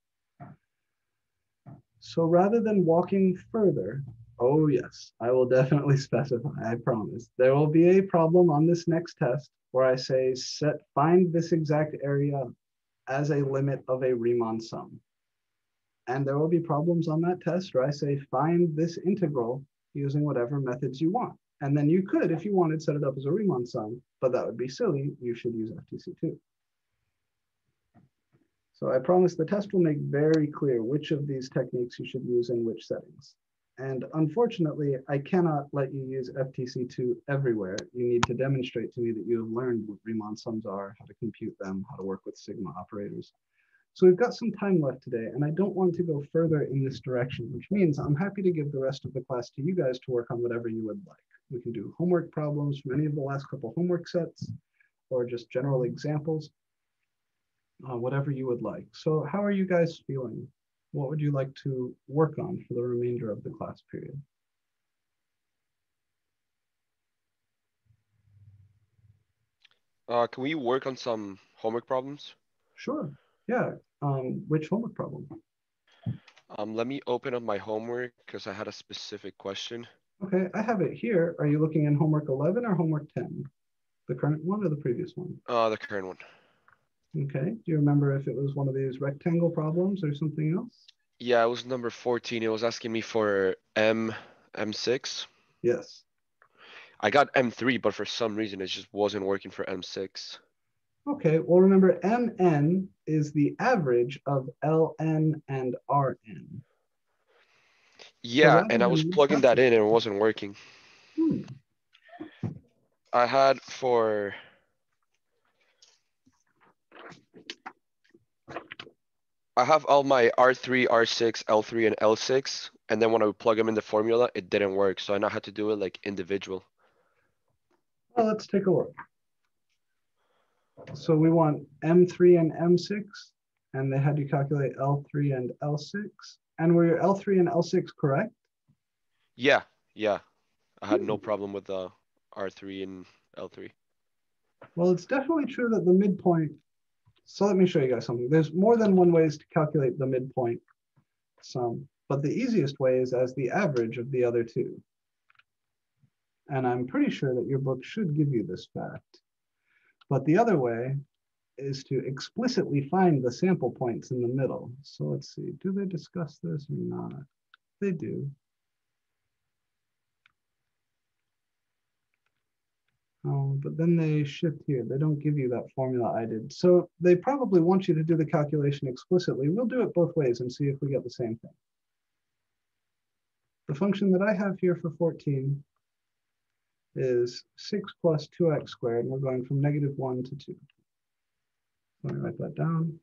So rather than walking further, oh yes, I will definitely specify, I promise. There will be a problem on this next test where I say find this exact area as a limit of a Riemann sum. And there will be problems on that test where I say find this integral using whatever methods you want. And then you could, if you wanted, set it up as a Riemann sum, but that would be silly. You should use FTC2. So I promise the test will make very clear which of these techniques you should use in which settings. And unfortunately, I cannot let you use FTC2 everywhere. You need to demonstrate to me that you have learned what Riemann sums are, how to compute them, how to work with sigma operators. So we've got some time left today, and I don't want to go further in this direction, which means I'm happy to give the rest of the class to you guys to work on whatever you would like. We can do homework problems from any of the last couple homework sets, or just general examples, whatever you would like. So how are you guys feeling? What would you like to work on for the remainder of the class period? Can we work on some homework problems? Sure, yeah. Which homework problem? Let me open up my homework because I had a specific question. Okay, I have it here. Are you looking in homework 11 or homework 10? The current one or the previous one? The current one. Okay, do you remember if it was one of these rectangle problems or something else? Yeah, it was number 14. It was asking me for M6. Yes. I got M3, but for some reason it just wasn't working for M6. Okay, well remember Mn is the average of Ln and Rn. So Yeah, rather and I was than plugging that in and it wasn't working. I had for I have all my R3, R6, L3, and L6, and then when I would plug them in the formula, it didn't work. So I now had to do it like individual. Well, let's take a look. So we want M3 and M6, and they had to calculate L3 and L6. And were your L3 and L6 correct? Yeah, yeah. I had no problem with the R3 and L3. Well, it's definitely true that the midpoint. So let me show you guys something. There's more than one ways to calculate the midpoint sum, but the easiest way is as the average of the other two. And I'm pretty sure that your book should give you this fact. But the other way is to explicitly find the sample points in the middle. So let's see, do they discuss this or not? They do. But then they shift here. They don't give you that formula I did. So they probably want you to do the calculation explicitly. We'll do it both ways and see if we get the same thing. The function that I have here for 14 is 6 plus 2x squared, and we're going from -1 to 2. Let me write that down.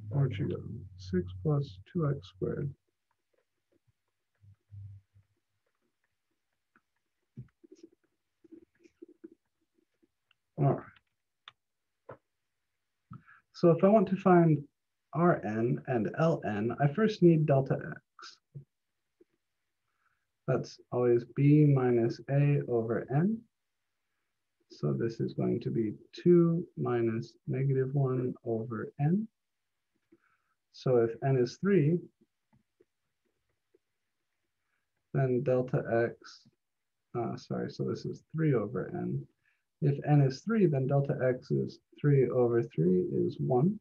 Where'd you go? 6 plus 2x squared. All right. So if I want to find Rn and Ln, I first need delta x. That's always b minus a over n. So this is going to be 2 minus -1 over n. So if n is 3, then delta x, so this is 3 over n. If n is 3, then delta x is 3 over 3 is 1.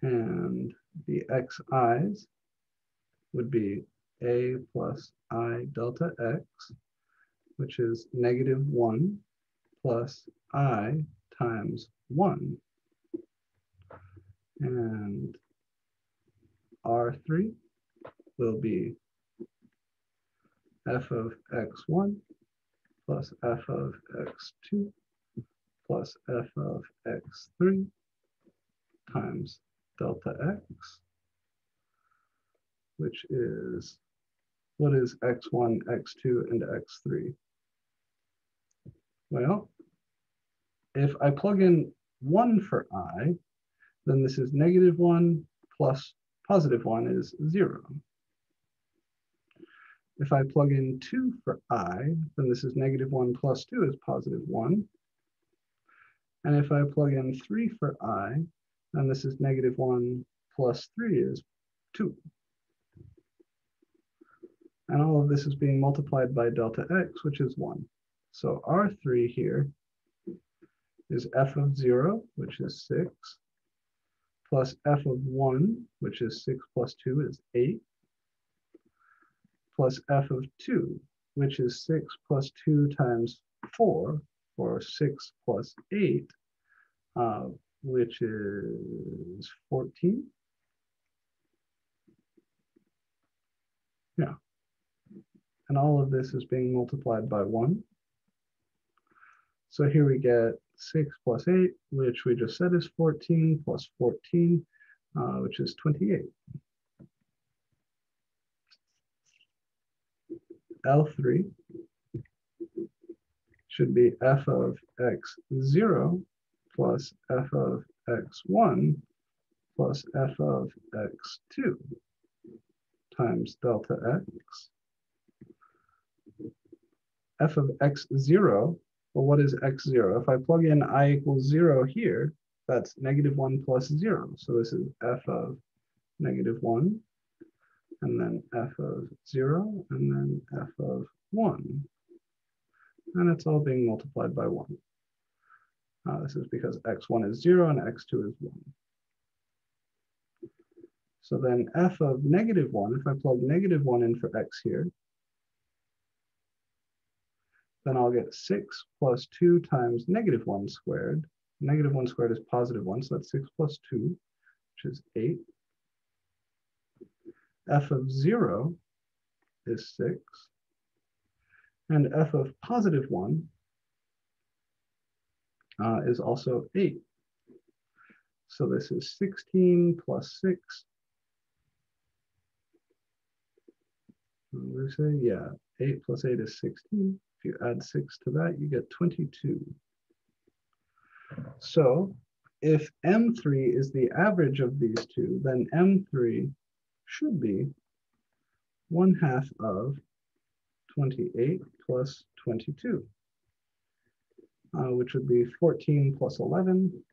And the xi's would be a plus I delta x, which is -1 plus I times 1. And R3 will be f of x1 plus f of x2 plus f of x3 times delta x, which is, what is x1, x2, and x3? Well, if I plug in 1 for I, then this is -1 plus +1 is 0. If I plug in 2 for I, then this is -1 plus 2 is +1. And if I plug in 3 for I, then this is -1 plus 3 is 2. And all of this is being multiplied by delta x, which is 1. So R3 here is f of 0, which is 6, plus f of 1, which is 6 plus 2 is 8, plus f of 2, which is 6 plus 2 times 4, or 6 plus 8, which is 14. Yeah. And all of this is being multiplied by 1. So here we get 6 plus 8, which we just said is 14, plus 14, which is 28. L3 should be f of x0 plus f of x1 plus f of x2 times delta x. F of x0, well, what is x0? If I plug in I equals 0 here, that's -1 plus 0. So this is f of -1, and then f of 0, and then f of 1. And it's all being multiplied by 1. This is because x1 is 0 and x2 is 1. So then f of -1, if I plug -1 in for x here, then I'll get 6 plus 2 times -1 squared. -1 squared is +1, so that's 6 plus 2, which is 8. F of 0 is 6. And f of positive 1 is also 8. So this is 16 plus 6. What do we say? Yeah, 8 plus 8 is 16. If you add 6 to that, you get 22. So if M3 is the average of these two, then M3 should be 1/2 of 28 plus 22, which would be 14 plus 11,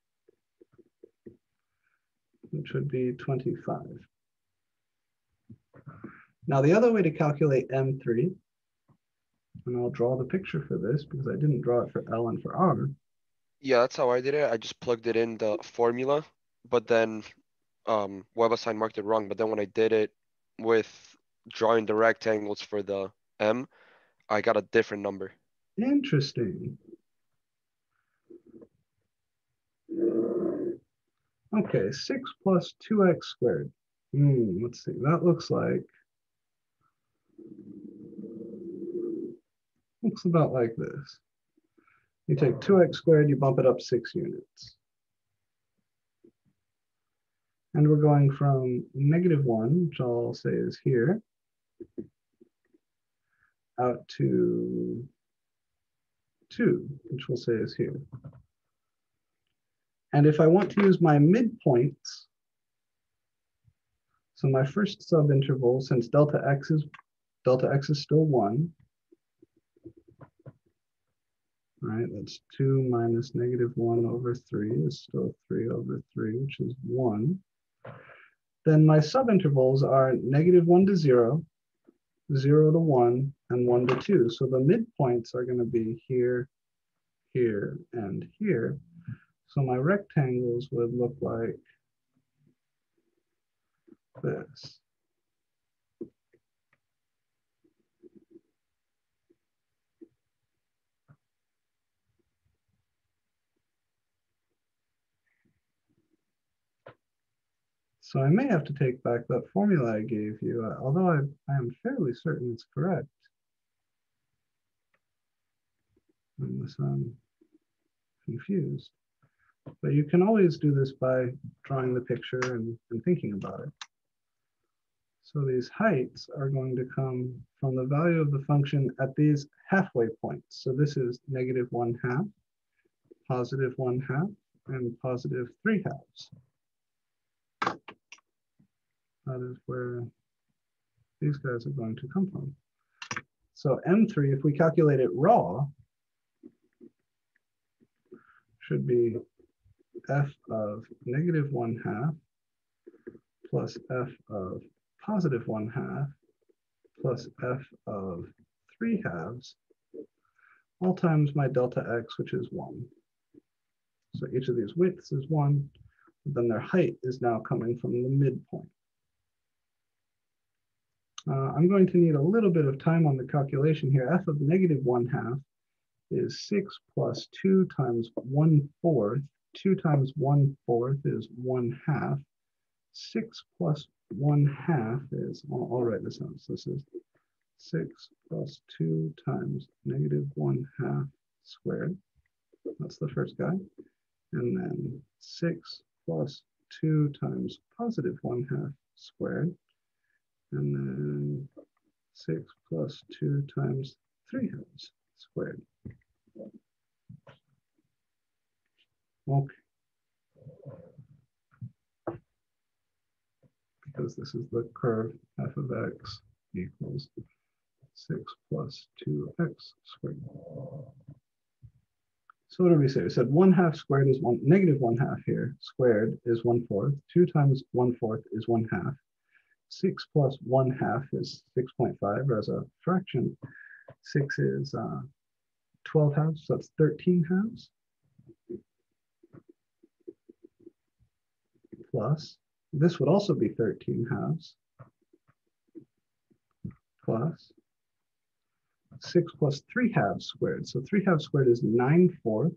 which would be 25. Now the other way to calculate M3, and I'll draw the picture for this because I didn't draw it for L and for R. Yeah, that's how I did it. I just plugged it in the formula, but then WebAssign marked it wrong. But then when I did it with drawing the rectangles for the M, I got a different number. Interesting. Okay, 6 plus 2x squared. Let's see, that looks about like this. You take 2x squared, you bump it up 6 units. And we're going from -1, which I'll say is here, out to 2, which we'll say is here. And if I want to use my midpoints, so my first subinterval, since delta x is still 1, right? That's 2 minus -1 over 3 is still 3 over 3, which is 1. Then my subintervals are -1 to 0, 0 to 1, and 1 to 2. So the midpoints are going to be here, here, and here. So my rectangles would look like this. So I may have to take back that formula I gave you, although I am fairly certain it's correct. Unless I'm confused. But you can always do this by drawing the picture and thinking about it. So these heights are going to come from the value of the function at these halfway points. So this is -1/2, +1/2, and +3/2. That is where these guys are going to come from. So M3, if we calculate it raw, should be f of -1/2 plus f of +1/2 plus f of 3/2, all times my delta x, which is 1. So each of these widths is 1, then their height is now coming from the midpoint. I'm going to need a little bit of time on the calculation here. F of -1/2 is 6 plus 2 times 1/4. 2 times 1/4 is 1/2. 6 plus 1/2 is, I'll write this out. So this is 6 plus 2 times -1/2 squared. That's the first guy. And then 6 plus 2 times +1/2 squared. And then 6 plus 2 times 3/2 squared. Okay. Because this is the curve f of x equals 6 plus 2x squared. So what did we say? We said 1/2 squared is -1/2 here. Squared is 1/4. 2 times 1/4 is 1/2. 6 plus 1/2 is 6.5 as a fraction. 6 is 12/2, so that's 13/2. Plus, this would also be 13/2. Plus 6 plus 3/2 squared. So 3/2 squared is 9/4.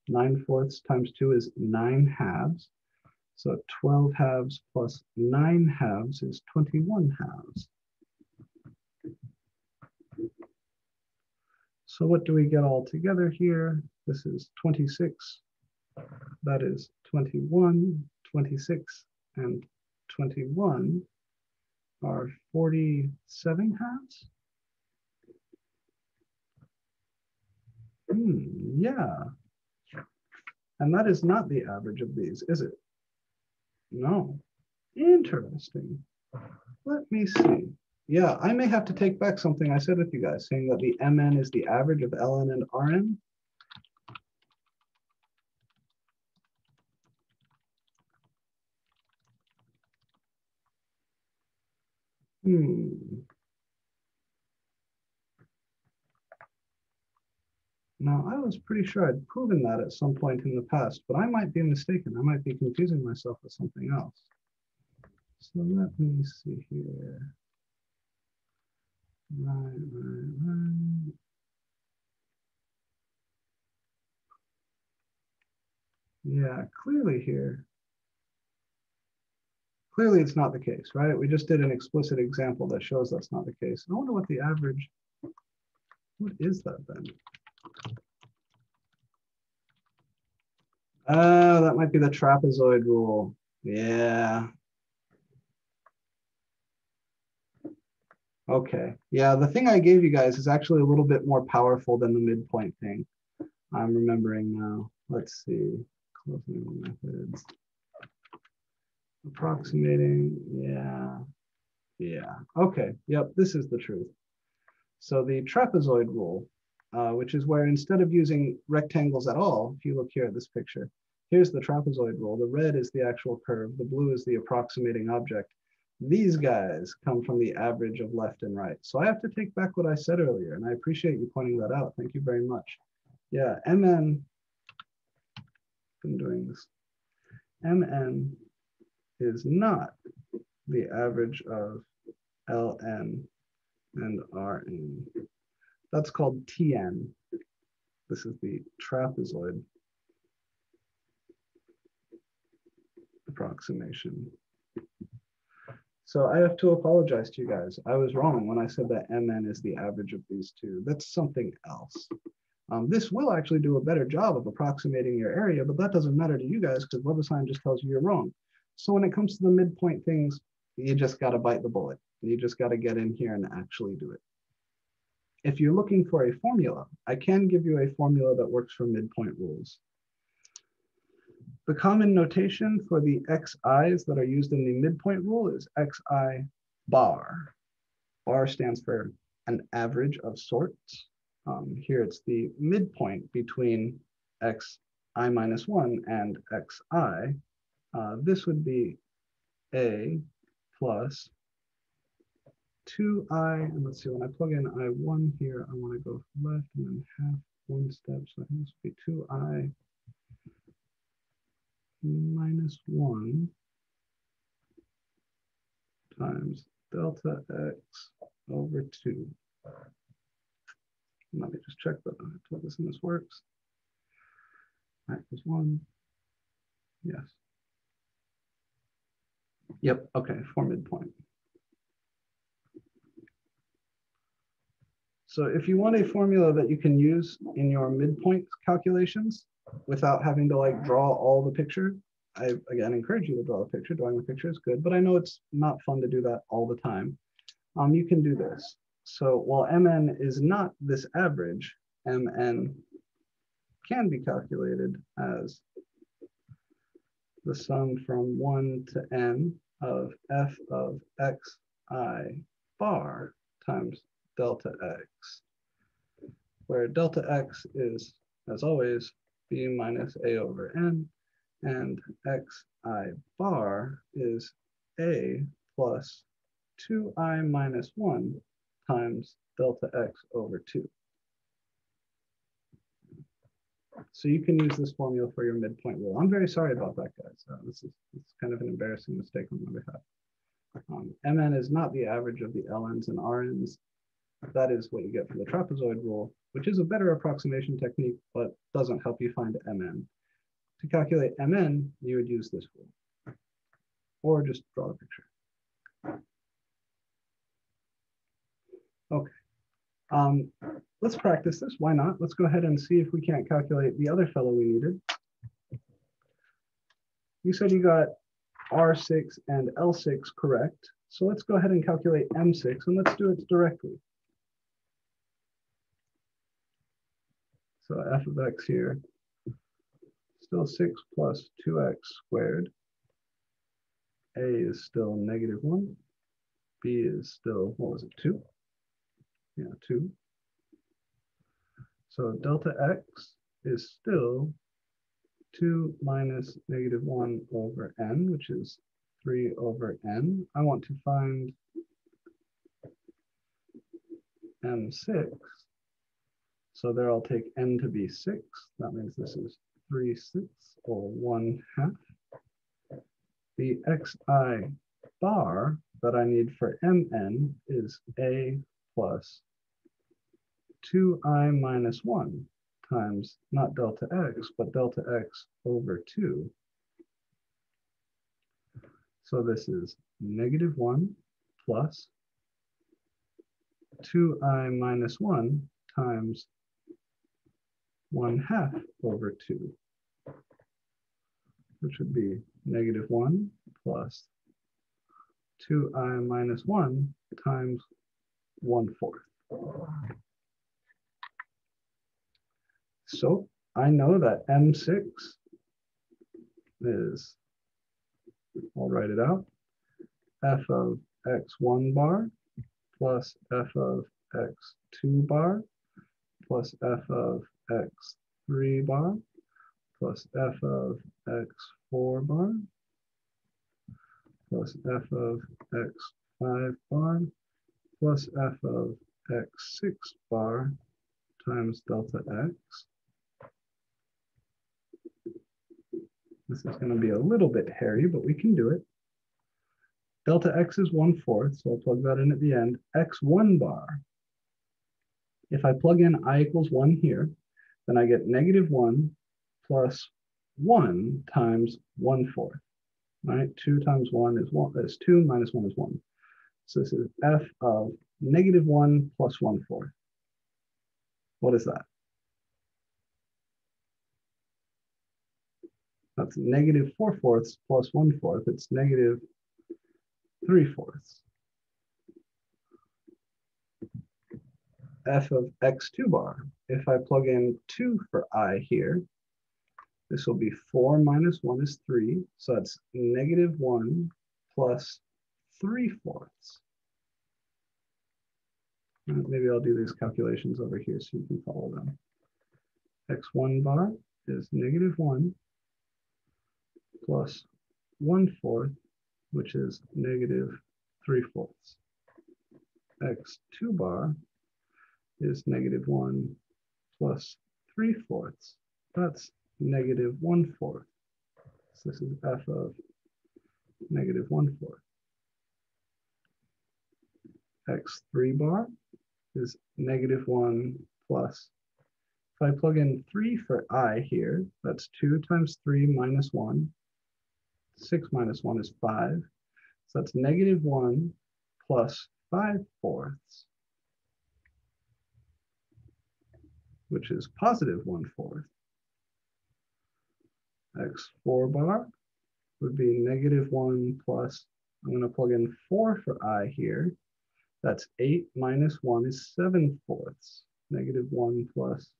9/4 times 2 is 9/2. So 12/2 plus 9/2 is 21/2. So what do we get all together here? This is 26. That is 21, 26, and 21 are 47 halves. Yeah. And that is not the average of these, is it? No. Interesting. Let me see. Yeah, I may have to take back something I said with you guys, saying that the MN is the average of LN and RN. Now, I was pretty sure I'd proven that at some point in the past, but I might be mistaken. I might be confusing myself with something else. So let me see here. Right. Yeah, clearly here. Clearly it's not the case, right? We just did an explicit example that shows that's not the case. I wonder what the average, what is that then? That might be the trapezoid rule. Yeah. Okay. Yeah, the thing I gave you guys is actually a little bit more powerful than the midpoint thing. I'm remembering now. Let's see. Closing methods. Approximating. Yeah. Yeah. Okay. Yep. This is the truth. So the trapezoid rule, which is where instead of using rectangles at all, if you look here at this picture, here's the trapezoid rule. The red is the actual curve. The blue is the approximating object. These guys come from the average of left and right. So I have to take back what I said earlier, and I appreciate you pointing that out. Thank you very much. Yeah, MN, been doing this. MN is not the average of LN and RN. That's called TN. This is the trapezoid approximation. So I have to apologize to you guys. I was wrong when I said that MN is the average of these two. That's something else. This will actually do a better job of approximating your area, but that doesn't matter to you guys because WebAssign just tells you you're wrong. So when it comes to the midpoint things, you just got to bite the bullet. You just got to get in here and actually do it. If you're looking for a formula, I can give you a formula that works for midpoint rules. The common notation for the xi's that are used in the midpoint rule is xi bar. Bar stands for an average of sorts. Here it's the midpoint between xi minus 1 and xi. This would be a plus 2i, and let's see, when I plug in I1 here, I want to go left and then half one step, so I think this would be 2i minus 1 times delta x over 2. Let me just check that plug this in, this works. I plus 1, yes. Yep, okay, for midpoint. So if you want a formula that you can use in your midpoint calculations without having to like draw all the picture, I again encourage you to draw a picture. Drawing the picture is good, but I know it's not fun to do that all the time. You can do this. So while MN is not this average, MN can be calculated as the sum from 1 to n of f of xi bar times delta x, where delta x is, as always, b minus a over n, and xi bar is a plus 2i minus 1 times delta x over 2. So you can use this formula for your midpoint rule. I'm very sorry about that, guys. This is kind of an embarrassing mistake on my behalf. MN is not the average of the LNs and RNs. That is what you get for the trapezoid rule, which is a better approximation technique, but doesn't help you find MN. To calculate MN, you would use this rule, or just draw the picture. Okay. Let's practice this. Why not? Let's go ahead and see if we can't calculate the other fellow we needed. You said you got R6 and L6 correct. So let's go ahead and calculate M6 and let's do it directly. So f of x here, still 6 plus 2x squared. A is still -1. B is still, what was it, 2? Yeah, 2. So delta x is still 2 minus -1 over n, which is 3 over n. I want to find m6. So there I'll take n to be 6. That means this is 3/6 or 1/2. The xi bar that I need for mn is a plus 2i minus 1 times not delta x, but delta x over 2. So this is -1 plus 2i minus 1 times 1/2 over 2, which would be -1 plus 2i minus 1 times 1/4. So I know that M6 is, I'll write it out, f of x1 bar plus f of x2 bar plus f of x3 bar plus f of x4 bar plus f of x5 bar plus f of x6 bar times delta x. This is going to be a little bit hairy, but we can do it. Delta x is 1/4, so I'll plug that in at the end. X1 bar. If I plug in I equals 1 here, then I get -1 plus 1 times 1/4. Right? 2 times 1 is 1. That's 2 minus 1 is 1. So this is f of -1 plus 1/4. What is that? That's -4/4 plus 1/4. It's -3/4. F of x2 bar. If I plug in 2 for I here, this will be 4 minus 1 is 3. So that's -1 plus 3/4. Maybe I'll do these calculations over here so you can follow them. X1 bar is -1 plus 1/4, which is -3/4. X2 bar is -1 plus 3/4. That's -1/4. So this is f of -1/4. X3 bar is -1 plus, if I plug in 3 for I here, that's 2 times 3 minus 1. 6 minus 1 is 5. So that's -1 plus 5/4, which is +1/4. X4 bar would be -1 plus, I'm going to plug in 4 for I here. That's 8 minus 1 is 7/4. -1 plus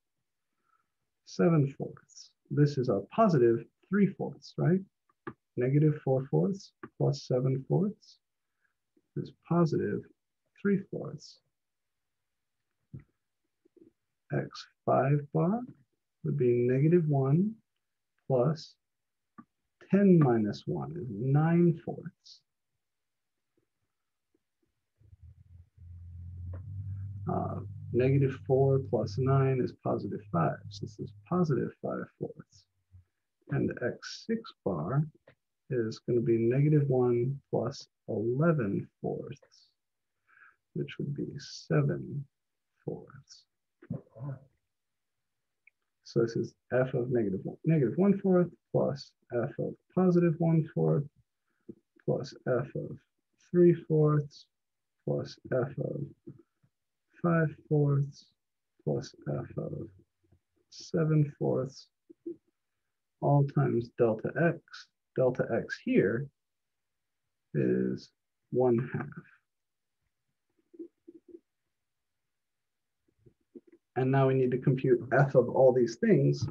7/4. This is a +3/4, right? -4/4 plus 7/4 is +3/4. X5 bar would be -1 plus 10 minus 1 is 9/4. -4 plus 9 is +5. So this is +5/4. And x6 bar is going to be -1 plus 11/4, which would be 7/4. So this is f of -1/4 plus f of +1/4 plus f of 3/4 plus f of 5/4 plus f of 7/4 all times delta x. Delta x here is 1/2. And now we need to compute f of all these things.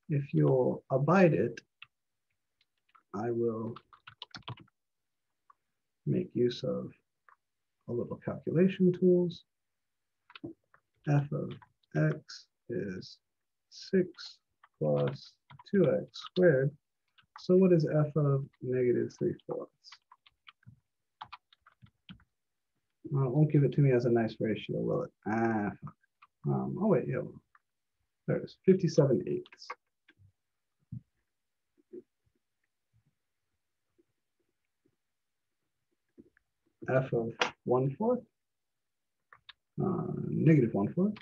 If you'll abide it, I will make use of a little calculation tools. F of x is 6 plus 2x squared. So what is f of -3/4? Well, it won't give it to me as a nice ratio, will it? Ah, fuck. Oh wait, yeah, there it is, 57/8. F of 1/4, -1/4,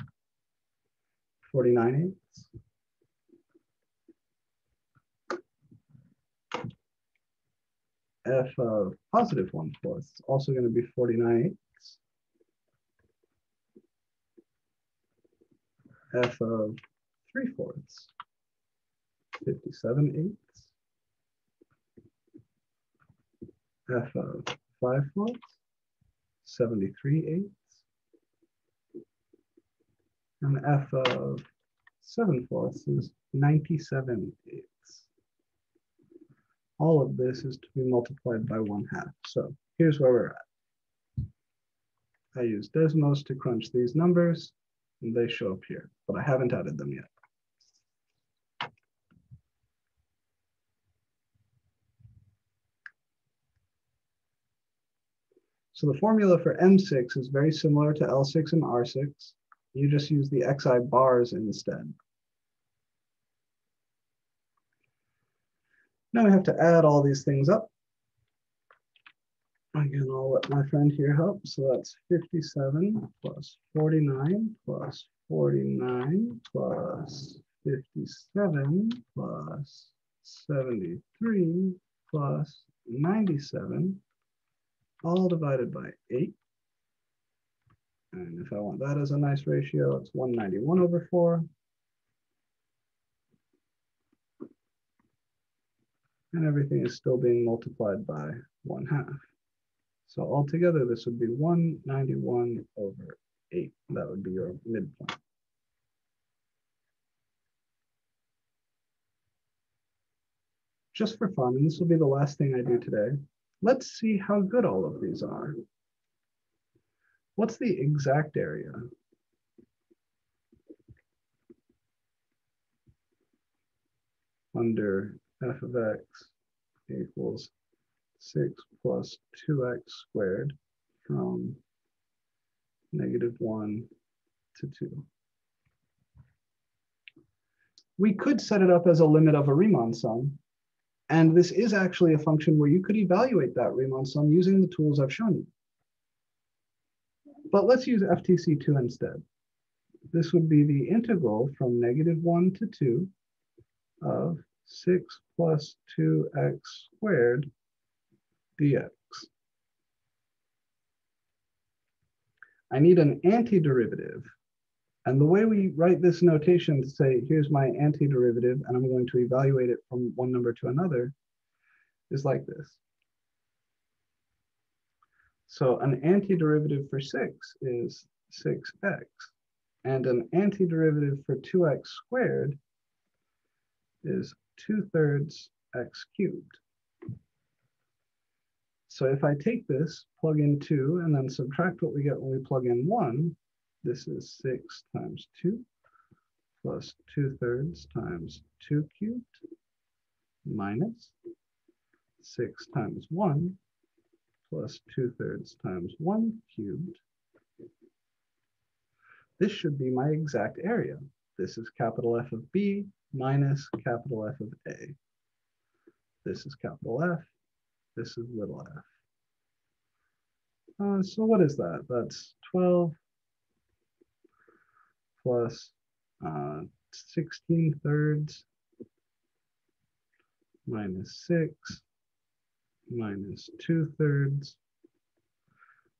49/8. F of +1/4 is also going to be 49/8. F of 3/4, 57/8. F of 5/4, 73/8. And f of 7/4 is 97/8. All of this is to be multiplied by 1/2. So here's where we're at. I use Desmos to crunch these numbers, and they show up here, but I haven't added them yet. So the formula for M6 is very similar to L6 and R6. You just use the xi bars instead. Now we have to add all these things up. Again, I'll let my friend here help. So that's 57 plus 49 plus 49 plus 57 plus 73 plus 97, all divided by 8. And if I want that as a nice ratio, it's 191/4. And everything is still being multiplied by 1/2. So altogether, this would be 191/8. That would be your midpoint. Just for fun, and this will be the last thing I do today, let's see how good all of these are. What's the exact area? Under f of x equals 6 plus 2x squared from -1 to 2. We could set it up as a limit of a Riemann sum. And this is actually a function where you could evaluate that Riemann sum using the tools I've shown you. But let's use FTC2 instead. This would be the integral from -1 to 2 of 6 plus 2x squared dx. I need an antiderivative. And the way we write this notation to say, here's my antiderivative, and I'm going to evaluate it from one number to another, is like this. So an antiderivative for 6 is 6x, and an antiderivative for 2x squared is 2/3 x cubed. So if I take this, plug in 2, and then subtract what we get when we plug in 1, this is 6 times 2 plus 2/3 times 2 cubed minus 6 times 1 plus 2/3 times 1 cubed. This should be my exact area. This is capital F of B minus capital F of A. This is capital F. This is little f. So what is that? That's 12 plus 16/3 minus 6 minus 2/3.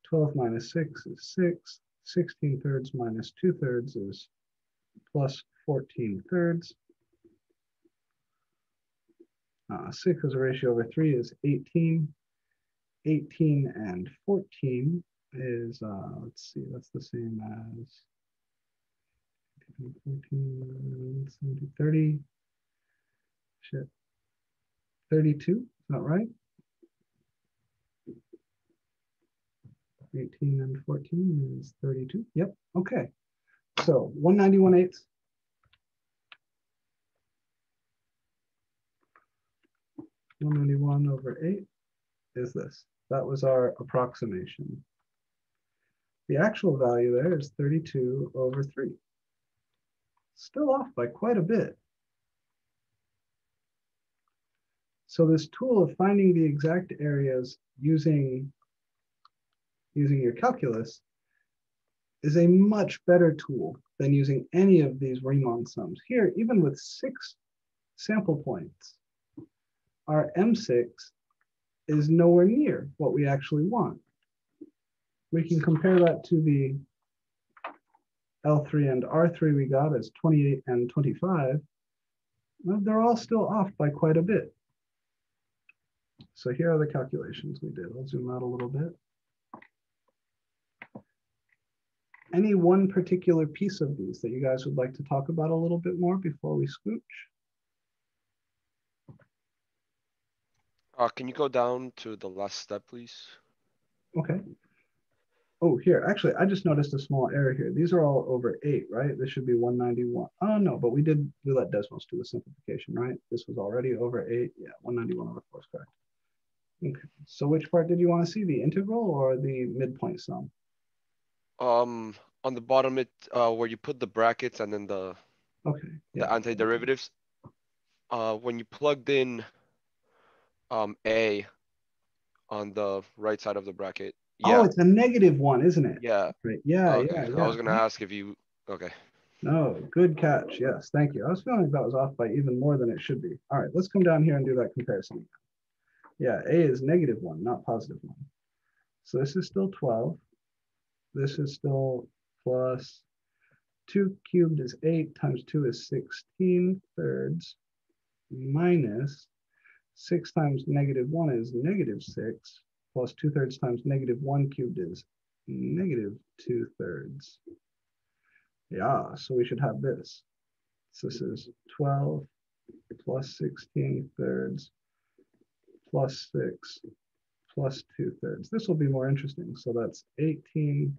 12 minus 6 is 6. 16 thirds minus 2 thirds is plus 14 thirds. 6 as a ratio over 3 is 18. 18 and 14 is, let's see, that's the same as 14, 70, 30. Shit. 32, is that right? 18 and 14 is 32. Yep, okay. So 191/8. 191/8 is this. That was our approximation. The actual value there is 32/3. Still off by quite a bit. So this tool of finding the exact areas using your calculus is a much better tool than using any of these Riemann sums. Here, even with 6 sample points, our M6 is nowhere near what we actually want. We can compare that to the L3 and R3 we got as 28 and 25. Well, they're all still off by quite a bit. So here are the calculations we did. I'll zoom out a little bit. Any one particular piece of these that you guys would like to talk about a little bit more before we scooch? Can you go down to the last step, please? Okay. Oh, here, actually, I just noticed a small error here. These are all over 8, right? This should be 191. Oh, no, but we let Desmos do the simplification, right? This was already over 8. Yeah, 191/4 is correct. Okay, so which part did you want to see, the integral or the midpoint sum? On the bottom, where you put the brackets and then the antiderivatives. When you plugged in A on the right side of the bracket. Yeah. Oh, it's a -1, isn't it? Yeah. Right. Yeah, okay. yeah. I was gonna ask if you. Okay. No, good catch. Yes, thank you. I was feeling like that was off by even more than it should be. All right, let's come down here and do that comparison. Yeah, A is -1, not +1. So this is still 12. This is still plus 2 cubed is 8 times 2 is 16 thirds minus 6 times -1 is -6 plus 2 thirds times -1 cubed is -2 thirds. Yeah, so we should have this. So this is 12 plus 16 thirds plus 6 plus 2 thirds. This will be more interesting. So that's 18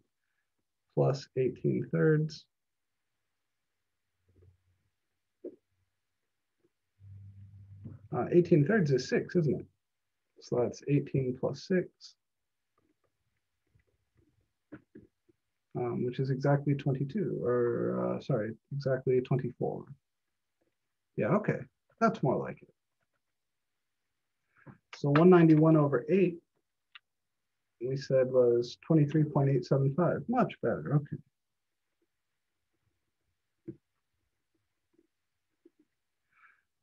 plus 18 thirds. Uh, 18 thirds is 6, isn't it? So that's 18 plus 6, which is exactly 22, or sorry, exactly 24. Yeah, okay, that's more like it. So 191/8, we said was 23.875, much better, okay.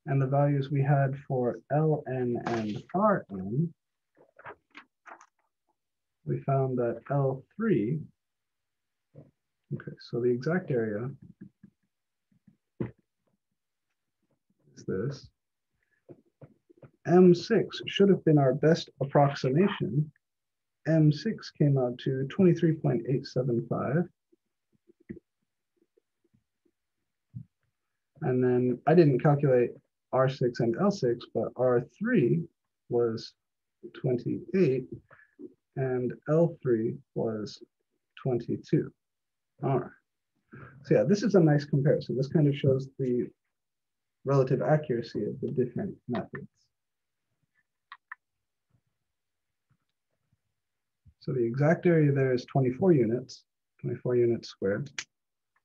And the values we had for Ln and Rn, we found that L3, okay, so the exact area is this. M6 should have been our best approximation. M6 came out to 23.875. And then I didn't calculate R6 and L6, but R3 was 28 and L3 was 22. All right. So yeah, this is a nice comparison. This kind of shows the relative accuracy of the different methods. So the exact area there is 24 units, 24 units squared.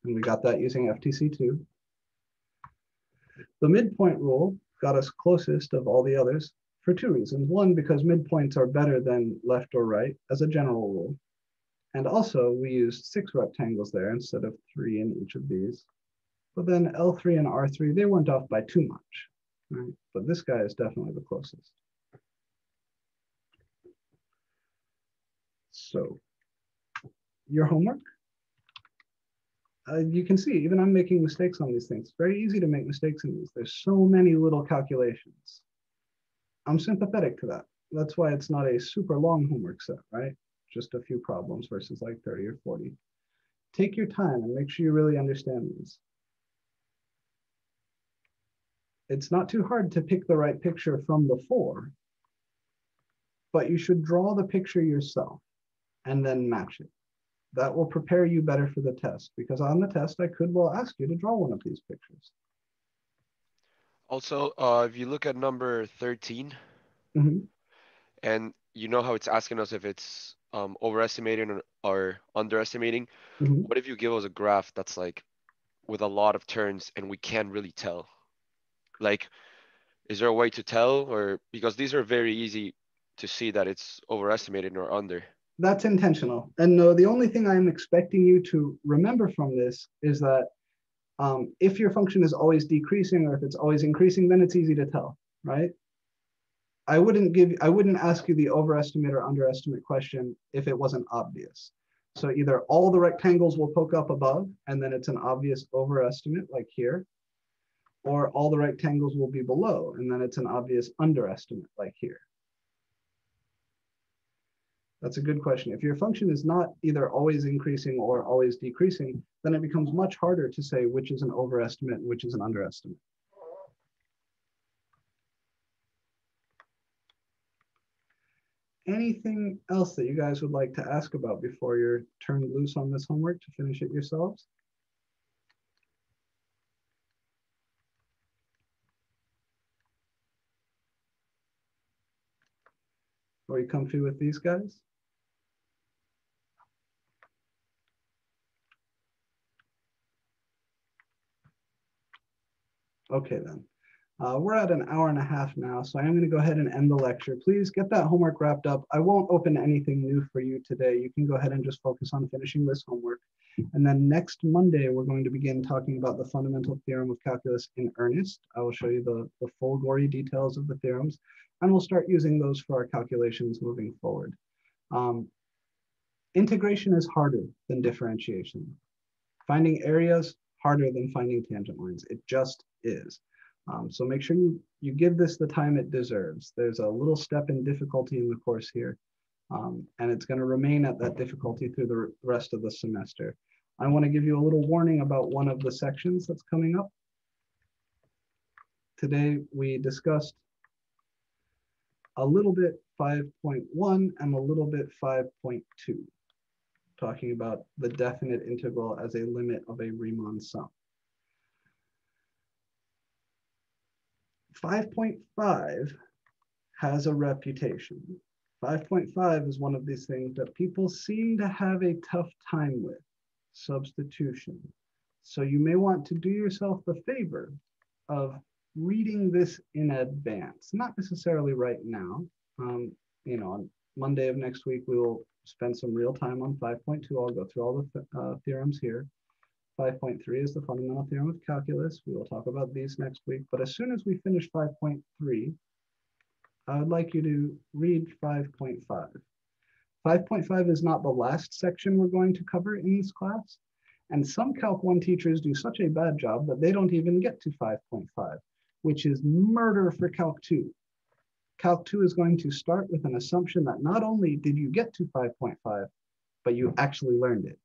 And we got that using FTC2. The midpoint rule got us closest of all the others for 2 reasons. One, because midpoints are better than left or right as a general rule. And also we used 6 rectangles there instead of 3 in each of these. But then L3 and R3, they weren't off by too much, right? But this guy is definitely the closest. So your homework You can see, even I'm making mistakes on these things. It's very easy to make mistakes in these. There's so many little calculations. I'm sympathetic to that. That's why it's not a super long homework set, right? Just a few problems versus like 30 or 40. Take your time and make sure you really understand these. It's not too hard to pick the right picture from before, but you should draw the picture yourself and then match it. That will prepare you better for the test, because on the test, I could well ask you to draw one of these pictures. Also, if you look at number 13, Mm-hmm. and you know how it's asking us if it's overestimating or underestimating, Mm-hmm. what if you give us a graph that's like with a lot of turns and we can't really tell? Like, is there a way to tell, or because these are very easy to see that it's overestimated or under? That's intentional. And no, the only thing I'm expecting you to remember from this is that if your function is always decreasing or if it's always increasing, then it's easy to tell, right? I wouldn't ask you the overestimate or underestimate question if it wasn't obvious. So either all the rectangles will poke up above and then it's an obvious overestimate like here, or all the rectangles will be below and then it's an obvious underestimate like here. That's a good question. If your function is not either always increasing or always decreasing, then it becomes much harder to say which is an overestimate and which is an underestimate. Anything else that you guys would like to ask about before you're turned loose on this homework to finish it yourselves? Are you comfy with these guys? Okay then. We're at an hour and a half now, so I am going to go ahead and end the lecture. Please get that homework wrapped up. I won't open anything new for you today. You can go ahead and just focus on finishing this homework. And then next Monday, we're going to begin talking about the fundamental theorem of calculus in earnest. I will show you the full gory details of the theorems, and we'll start using those for our calculations moving forward. Integration is harder than differentiation. Finding areas, harder than finding tangent lines. It just is. So make sure you give this the time it deserves. There's a little step in difficulty in the course here, and it's going to remain at that difficulty through the rest of the semester. I want to give you a little warning about one of the sections that's coming up. Today we discussed a little bit 5.1 and a little bit 5.2, talking about the definite integral as a limit of a Riemann sum. 5.5 has a reputation. 5.5 is one of these things that people seem to have a tough time with, substitution. So you may want to do yourself the favor of reading this in advance, not necessarily right now. On Monday of next week, we will spend some real time on 5.2. I'll go through all the theorems here. 5.3 is the fundamental theorem of calculus. We will talk about these next week. But as soon as we finish 5.3, I would like you to read 5.5. 5.5 is not the last section we're going to cover in this class. And some Calc 1 teachers do such a bad job that they don't even get to 5.5, which is murder for Calc 2. Calc 2 is going to start with an assumption that not only did you get to 5.5, but you actually learned it.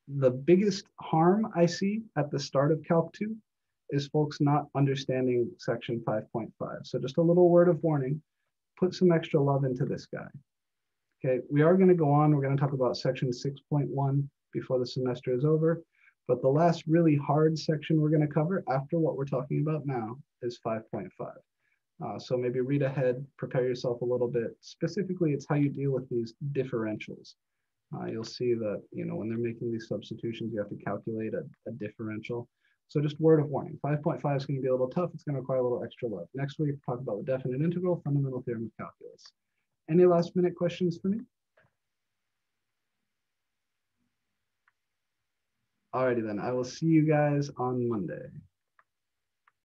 The biggest harm I see at the start of Calc 2 is folks not understanding section 5.5. So just a little word of warning, put some extra love into this guy. Okay, we are going to go on. We're going to talk about section 6.1 before the semester is over. But the last really hard section we're going to cover after what we're talking about now is 5.5. So maybe read ahead, prepare yourself a little bit. Specifically, it's how you deal with these differentials. You'll see that, when they're making these substitutions, you have to calculate a differential. So just word of warning, 5.5 is going to be a little tough. It's going to require a little extra love. Next week, we'll talk about the definite integral, fundamental theorem of calculus. Any last minute questions for me? Alrighty then, I will see you guys on Monday.